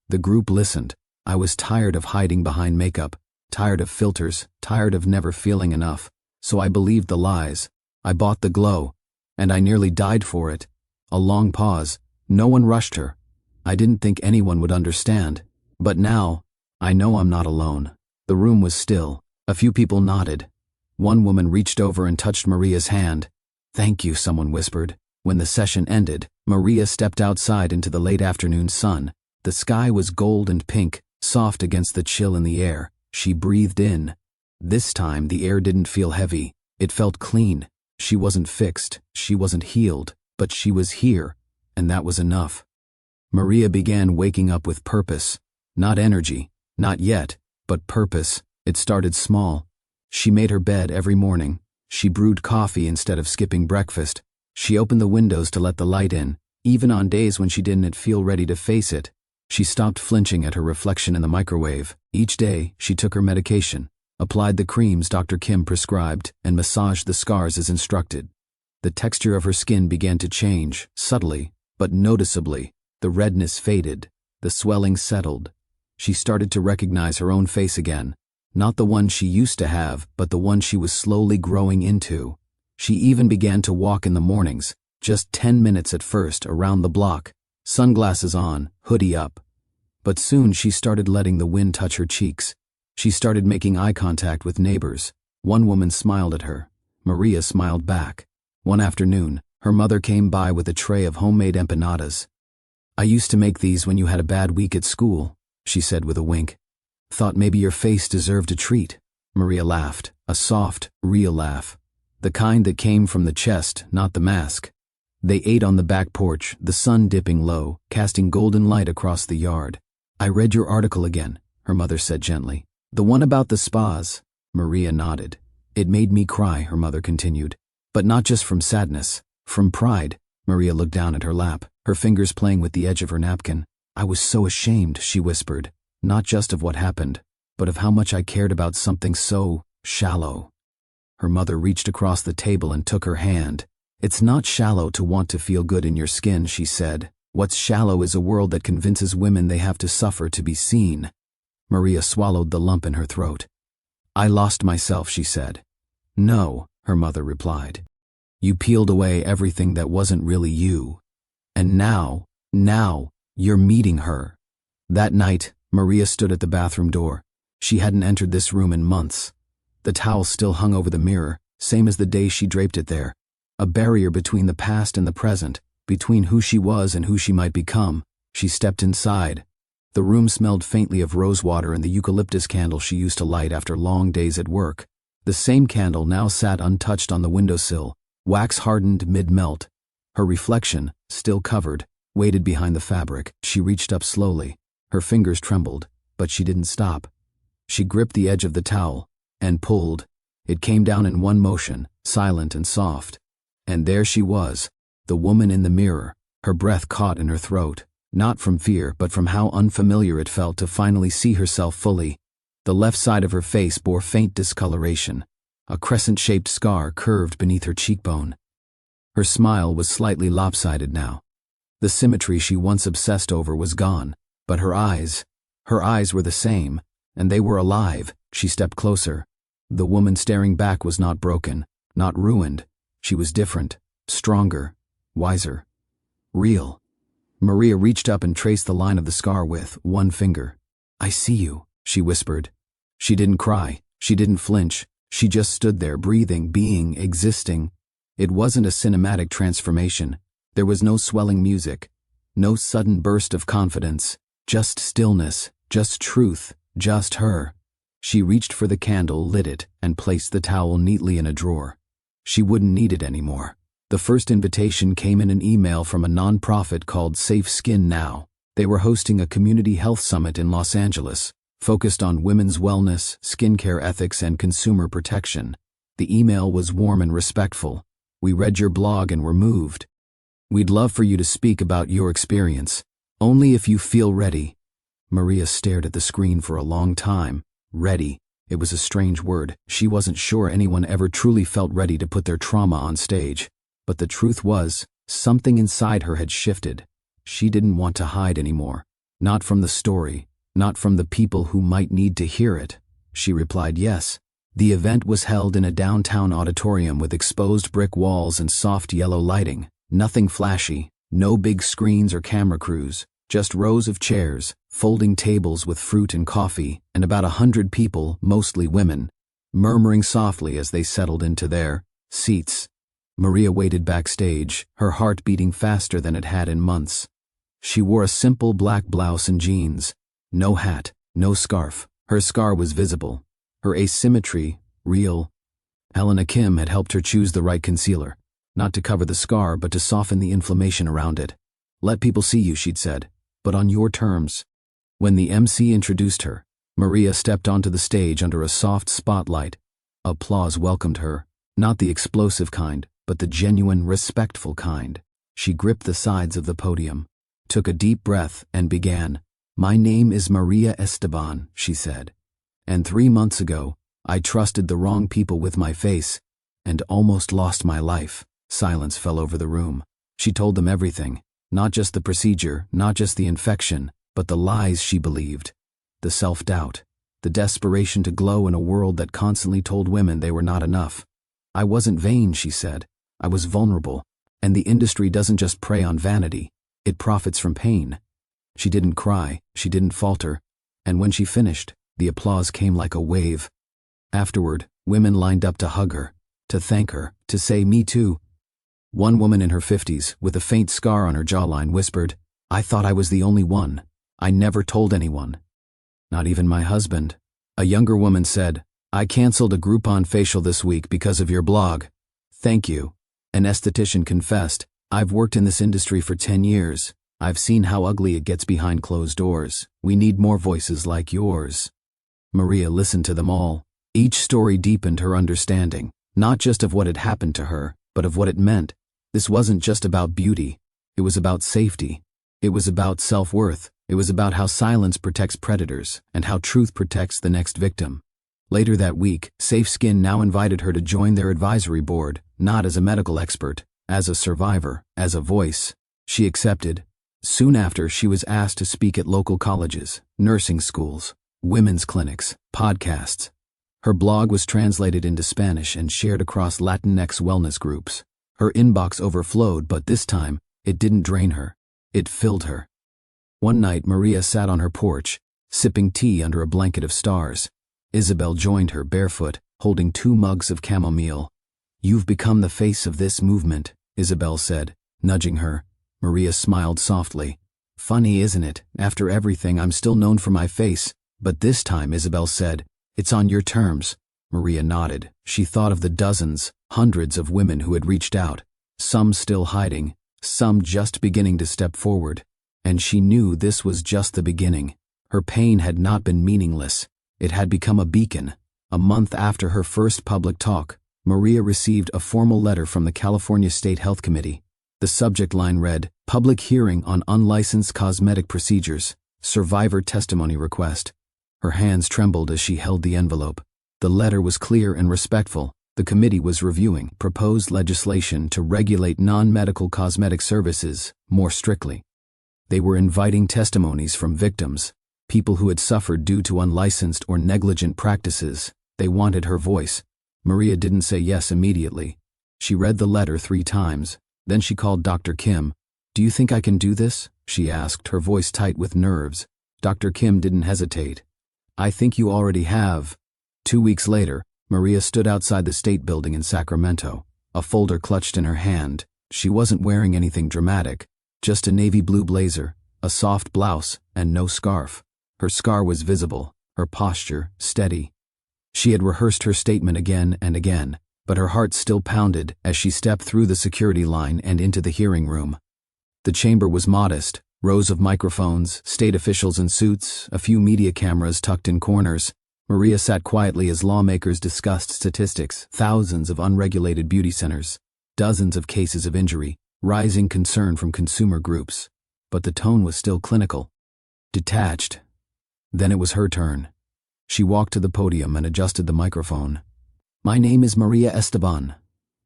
The group listened. I was tired of hiding behind makeup, tired of filters, tired of never feeling enough. So I believed the lies. I bought the glow, and I nearly died for it. A long pause. No one rushed her. I didn't think anyone would understand. But now, I know I'm not alone. The room was still. A few people nodded. One woman reached over and touched Maria's hand. "Thank you," someone whispered. When the session ended, Maria stepped outside into the late afternoon sun. The sky was gold and pink, soft against the chill in the air. She breathed in. This time the air didn't feel heavy. It felt clean. She wasn't fixed, she wasn't healed, but she was here, and that was enough. Maria began waking up with purpose. Not energy, not yet, but purpose. It started small. She made her bed every morning. She brewed coffee instead of skipping breakfast. She opened the windows to let the light in, even on days when she didn't feel ready to face it. She stopped flinching at her reflection in the microwave. Each day, she took her medication, applied the creams Dr. Kim prescribed, and massaged the scars as instructed. The texture of her skin began to change, subtly, but noticeably. The redness faded, the swelling settled. She started to recognize her own face again, not the one she used to have, but the one she was slowly growing into. She even began to walk in the mornings, just 10 minutes at first, around the block, sunglasses on, hoodie up. But soon she started letting the wind touch her cheeks. She started making eye contact with neighbors. One woman smiled at her. Maria smiled back. One afternoon, her mother came by with a tray of homemade empanadas. "I used to make these when you had a bad week at school," she said with a wink. "Thought maybe your face deserved a treat." Maria laughed, a soft, real laugh. The kind that came from the chest, not the mask. They ate on the back porch, the sun dipping low, casting golden light across the yard. "I read your article again," her mother said gently. "The one about the spas." Maria nodded. "It made me cry," her mother continued. "But not just from sadness, from pride." Maria looked down at her lap, her fingers playing with the edge of her napkin. "I was so ashamed," she whispered, "not just of what happened, but of how much I cared about something so shallow." Her mother reached across the table and took her hand. "It's not shallow to want to feel good in your skin," she said. "What's shallow is a world that convinces women they have to suffer to be seen." Maria swallowed the lump in her throat. "I lost myself," she said. "No," her mother replied. "You peeled away everything that wasn't really you. And now, you're meeting her." That night, Maria stood at the bathroom door. She hadn't entered this room in months. The towel still hung over the mirror, same as the day she draped it there. A barrier between the past and the present, between who she was and who she might become. She stepped inside. The room smelled faintly of rosewater and the eucalyptus candle she used to light after long days at work. The same candle now sat untouched on the windowsill, wax-hardened mid-melt. Her reflection, still covered, waited behind the fabric. She reached up slowly. Her fingers trembled, but she didn't stop. She gripped the edge of the towel and pulled. It came down in one motion, silent and soft. And there she was, the woman in the mirror, her breath caught in her throat. Not from fear, but from how unfamiliar it felt to finally see herself fully. The left side of her face bore faint discoloration. A crescent-shaped scar curved beneath her cheekbone. Her smile was slightly lopsided now. The symmetry she once obsessed over was gone, but her eyes were the same, and they were alive. She stepped closer. The woman staring back was not broken, not ruined. She was different, stronger, wiser, real. Maria reached up and traced the line of the scar with one finger. "I see you," she whispered. She didn't cry. She didn't flinch. She just stood there, breathing, being, existing. It wasn't a cinematic transformation. There was no swelling music, no sudden burst of confidence, just stillness, just truth, just her. She reached for the candle, lit it, and placed the towel neatly in a drawer. She wouldn't need it anymore. The first invitation came in an email from a nonprofit called Safe Skin Now. They were hosting a community health summit in Los Angeles, focused on women's wellness, skincare ethics, and consumer protection. The email was warm and respectful. "We read your blog and were moved. We'd love for you to speak about your experience, only if you feel ready." Maria stared at the screen for a long time. Ready. It was a strange word. She wasn't sure anyone ever truly felt ready to put their trauma on stage. But the truth was, something inside her had shifted. She didn't want to hide anymore. Not from the story, not from the people who might need to hear it. She replied yes. The event was held in a downtown auditorium with exposed brick walls and soft yellow lighting. Nothing flashy, no big screens or camera crews, just rows of chairs, folding tables with fruit and coffee, and about 100 people, mostly women, murmuring softly as they settled into their seats. Maria waited backstage, her heart beating faster than it had in months. She wore a simple black blouse and jeans. No hat, no scarf. Her scar was visible. Her asymmetry, real. Helena Kim had helped her choose the right concealer. Not to cover the scar, but to soften the inflammation around it. "Let people see you," she'd said, "but on your terms." When the MC introduced her, Maria stepped onto the stage under a soft spotlight. Applause welcomed her, not the explosive kind, but the genuine, respectful kind. She gripped the sides of the podium, took a deep breath, and began. "My name is Maria Esteban," she said. "And 3 months ago, I trusted the wrong people with my face and almost lost my life." Silence fell over the room. She told them everything. Not just the procedure, not just the infection, but the lies she believed. The self-doubt. The desperation to glow in a world that constantly told women they were not enough. I wasn't vain, she said. I was vulnerable. And the industry doesn't just prey on vanity. It profits from pain. She didn't cry. She didn't falter. And when she finished, the applause came like a wave. Afterward, women lined up to hug her, to thank her, to say, "Me too." One woman in her 50s, with a faint scar on her jawline, whispered, "I thought I was the only one. I never told anyone. Not even my husband." A younger woman said, "I canceled a Groupon facial this week because of your blog. Thank you." An esthetician confessed, "I've worked in this industry for 10 years. I've seen how ugly it gets behind closed doors. We need more voices like yours." Maria listened to them all. Each story deepened her understanding, not just of what had happened to her, but of what it meant. This wasn't just about beauty. It was about safety. It was about self-worth. It was about how silence protects predators and how truth protects the next victim. Later that week, Safe Skin now invited her to join their advisory board, not as a medical expert, as a survivor, as a voice. She accepted. Soon after, she was asked to speak at local colleges, nursing schools, women's clinics, podcasts. Her blog was translated into Spanish and shared across Latinx wellness groups. Her inbox overflowed, but this time, it didn't drain her. It filled her. One night, Maria sat on her porch, sipping tea under a blanket of stars. Isabel joined her barefoot, holding 2 mugs of chamomile. "You've become the face of this movement," Isabel said, nudging her. Maria smiled softly. "Funny, isn't it? After everything, I'm still known for my face. But this time," Isabel said, "it's on your terms." Maria nodded. She thought of the dozens, hundreds of women who had reached out, some still hiding, some just beginning to step forward. And she knew this was just the beginning. Her pain had not been meaningless. It had become a beacon. A month after her first public talk, Maria received a formal letter from the California State Health Committee. The subject line read, "Public Hearing on Unlicensed Cosmetic Procedures, Survivor Testimony Request." Her hands trembled as she held the envelope. The letter was clear and respectful. The committee was reviewing proposed legislation to regulate non-medical cosmetic services more strictly. They were inviting testimonies from victims, people who had suffered due to unlicensed or negligent practices. They wanted her voice. Maria didn't say yes immediately. She read the letter 3 times. Then she called Dr. Kim. "Do you think I can do this?" she asked, her voice tight with nerves. Dr. Kim didn't hesitate. "I think you already have." 2 weeks later, Maria stood outside the state building in Sacramento, a folder clutched in her hand. She wasn't wearing anything dramatic, just a navy blue blazer, a soft blouse, and no scarf. Her scar was visible, her posture steady. She had rehearsed her statement again and again, but her heart still pounded as she stepped through the security line and into the hearing room. The chamber was modest, rows of microphones, state officials in suits, a few media cameras tucked in corners. Maria sat quietly as lawmakers discussed statistics, thousands of unregulated beauty centers, dozens of cases of injury, rising concern from consumer groups. But the tone was still clinical, detached. Then it was her turn. She walked to the podium and adjusted the microphone. "My name is Maria Esteban.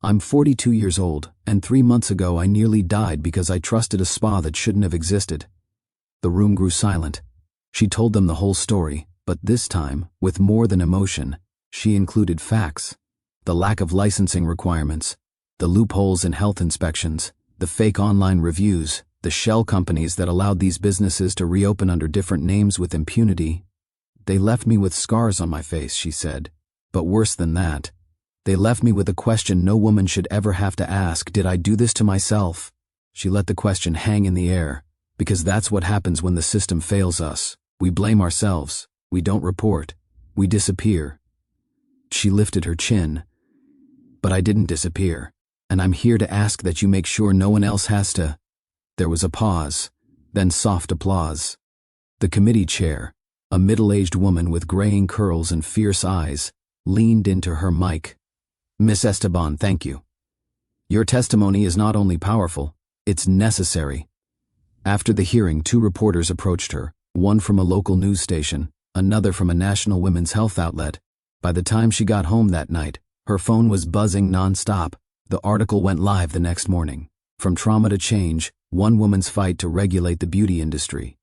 I'm 42 years old, and 3 months ago I nearly died because I trusted a spa that shouldn't have existed." The room grew silent. She told them the whole story, but this time, with more than emotion, she included facts. The lack of licensing requirements, the loopholes in health inspections, the fake online reviews, the shell companies that allowed these businesses to reopen under different names with impunity. "They left me with scars on my face," she said. "But worse than that, they left me with a question no woman should ever have to ask: did I do this to myself?" She let the question hang in the air, because that's what happens when the system fails us. We blame ourselves. We don't report. We disappear. She lifted her chin. "But I didn't disappear, and I'm here to ask that you make sure no one else has to." There was a pause, then soft applause. The committee chair, a middle-aged woman with graying curls and fierce eyes, leaned into her mic. "Miss Esteban, thank you. Your testimony is not only powerful, it's necessary." After the hearing, 2 reporters approached her, one from a local news station, another from a national women's health outlet. By the time she got home that night, her phone was buzzing non-stop. The article went live the next morning. From trauma to change, one woman's fight to regulate the beauty industry.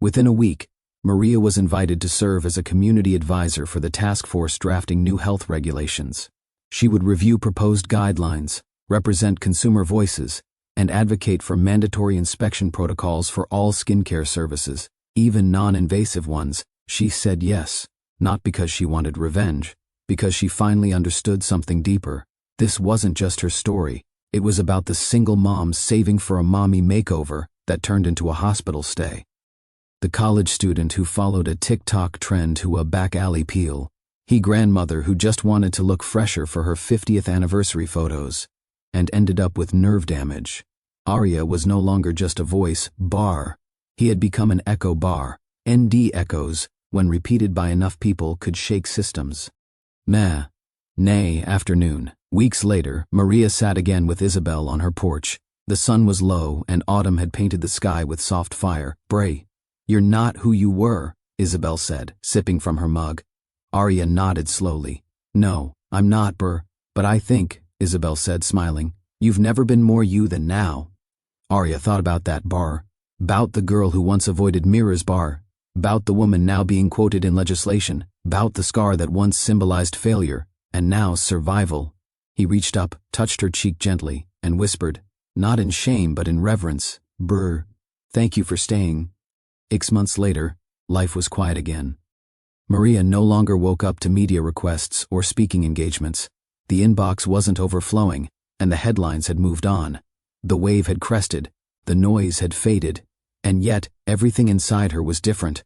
Within a week, Maria was invited to serve as a community advisor for the task force drafting new health regulations. She would review proposed guidelines, represent consumer voices, and advocate for mandatory inspection protocols for all skincare services, even non-invasive ones. She said yes, not because she wanted revenge, because she finally understood something deeper. This wasn't just her story. It was about the single mom saving for a mommy makeover that turned into a hospital stay. The college student who followed a TikTok trend to a back alley peel. He grandmother who just wanted to look fresher for her 50th anniversary photos, and ended up with nerve damage. Arya was no longer just a voice bar. He had become an echo bar. ND echoes, when repeated by enough people, could shake systems. Afternoon. Weeks later, Maria sat again with Isabel on her porch. The sun was low and autumn had painted the sky with soft fire. "Bray, you're not who you were," Isabel said, sipping from her mug. Arya nodded slowly. "No, I'm not, but I think," Isabel said, smiling, "you've never been more you than now." Arya thought about that bar, about the girl who once avoided Mira's bar, about the woman now being quoted in legislation, about the scar that once symbolized failure, and now survival. He reached up, touched her cheek gently, and whispered, not in shame but in reverence, "Thank you for staying." 6 months later, life was quiet again. Maria no longer woke up to media requests or speaking engagements. The inbox wasn't overflowing, and the headlines had moved on. The wave had crested, the noise had faded, and yet everything inside her was different.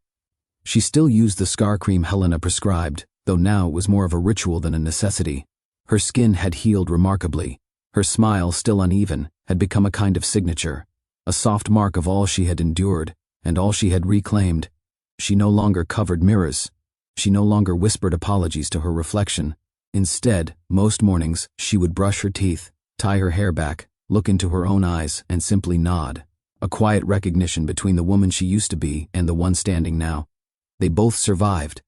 She still used the scar cream Helena prescribed, though now it was more of a ritual than a necessity. Her skin had healed remarkably. Her smile, still uneven, had become a kind of signature, a soft mark of all she had endured and all she had reclaimed. She no longer covered mirrors. She no longer whispered apologies to her reflection. Instead, most mornings, she would brush her teeth, tie her hair back, look into her own eyes, and simply nod. A quiet recognition between the woman she used to be and the one standing now. They both survived.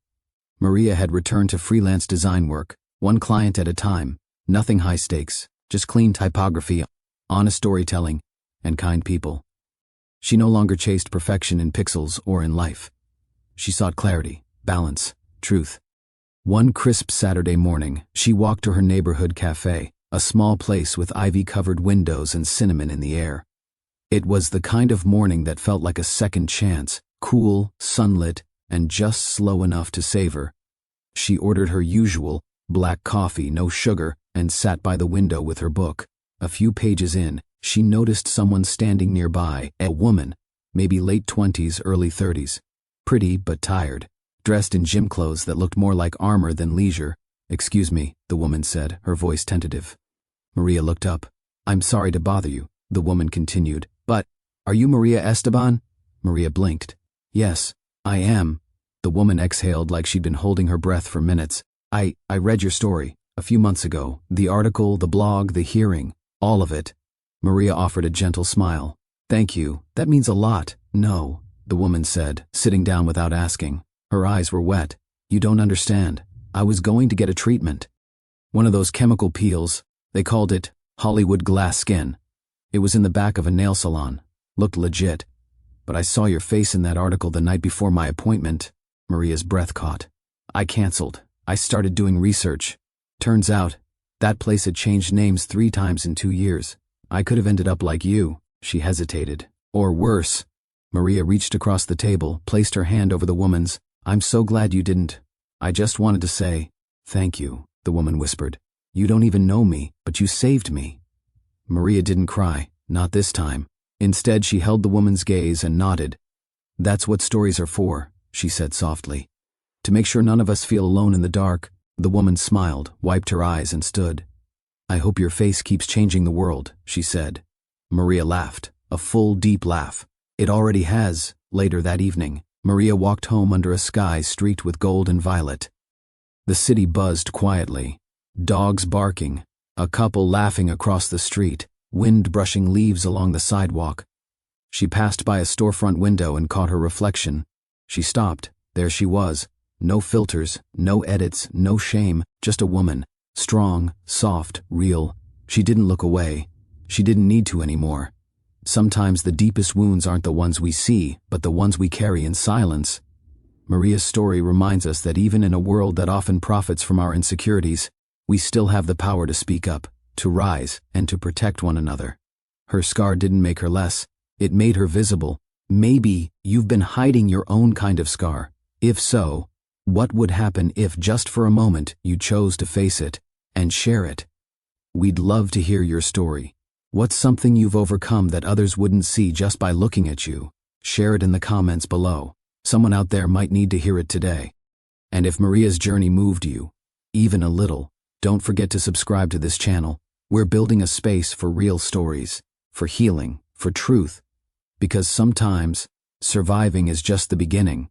Maria had returned to freelance design work, one client at a time, nothing high stakes, just clean typography, honest storytelling, and kind people. She no longer chased perfection in pixels or in life. She sought clarity, balance, truth. One crisp Saturday morning, she walked to her neighborhood cafe, a small place with ivy-covered windows and cinnamon in the air. It was the kind of morning that felt like a second chance, cool, sunlit, and just slow enough to savor. She ordered her usual, black coffee, no sugar, and sat by the window with her book. A few pages in, she noticed someone standing nearby, a woman, maybe late 20s, early 30s. Pretty but tired, dressed in gym clothes that looked more like armor than leisure. "Excuse me," the woman said, her voice tentative. Maria looked up. "I'm sorry to bother you," the woman continued, "but, are you Maria Esteban?" Maria blinked. "Yes, I am." The woman exhaled like she'd been holding her breath for minutes. I read your story, a few months ago. The article, the blog, the hearing, all of it." Maria offered a gentle smile. "Thank you, that means a lot." "No," the woman said, sitting down without asking. Her eyes were wet. "You don't understand. I was going to get a treatment. One of those chemical peels. They called it Hollywood glass skin. It was in the back of a nail salon. Looked legit. But I saw your face in that article the night before my appointment." Maria's breath caught. "I canceled. I started doing research. Turns out, that place had changed names 3 times in 2 years. I could have ended up like you." She hesitated. "Or worse." Maria reached across the table, placed her hand over the woman's. "I'm so glad you didn't. I just wanted to say, thank you," the woman whispered. "You don't even know me, but you saved me." Maria didn't cry, not this time. Instead, she held the woman's gaze and nodded. "That's what stories are for," she said softly. "To make sure none of us feel alone in the dark." The woman smiled, wiped her eyes, and stood. "I hope your face keeps changing the world," she said. Maria laughed, a full, deep laugh. "It already has." Later that evening, Maria walked home under a sky streaked with gold and violet. The city buzzed quietly. Dogs barking, a couple laughing across the street, wind brushing leaves along the sidewalk. She passed by a storefront window and caught her reflection. She stopped. There she was. No filters, no edits, no shame, just a woman. Strong, soft, real. She didn't look away. She didn't need to anymore. Sometimes the deepest wounds aren't the ones we see, but the ones we carry in silence. Maria's story reminds us that even in a world that often profits from our insecurities, we still have the power to speak up, to rise, and to protect one another. Her scar didn't make her less, it made her visible. Maybe you've been hiding your own kind of scar. If so, what would happen if just for a moment you chose to face it and share it? We'd love to hear your story. What's something you've overcome that others wouldn't see just by looking at you? Share it in the comments below. Someone out there might need to hear it today. And if Maria's journey moved you, even a little, don't forget to subscribe to this channel. We're building a space for real stories, for healing, for truth. Because sometimes, surviving is just the beginning.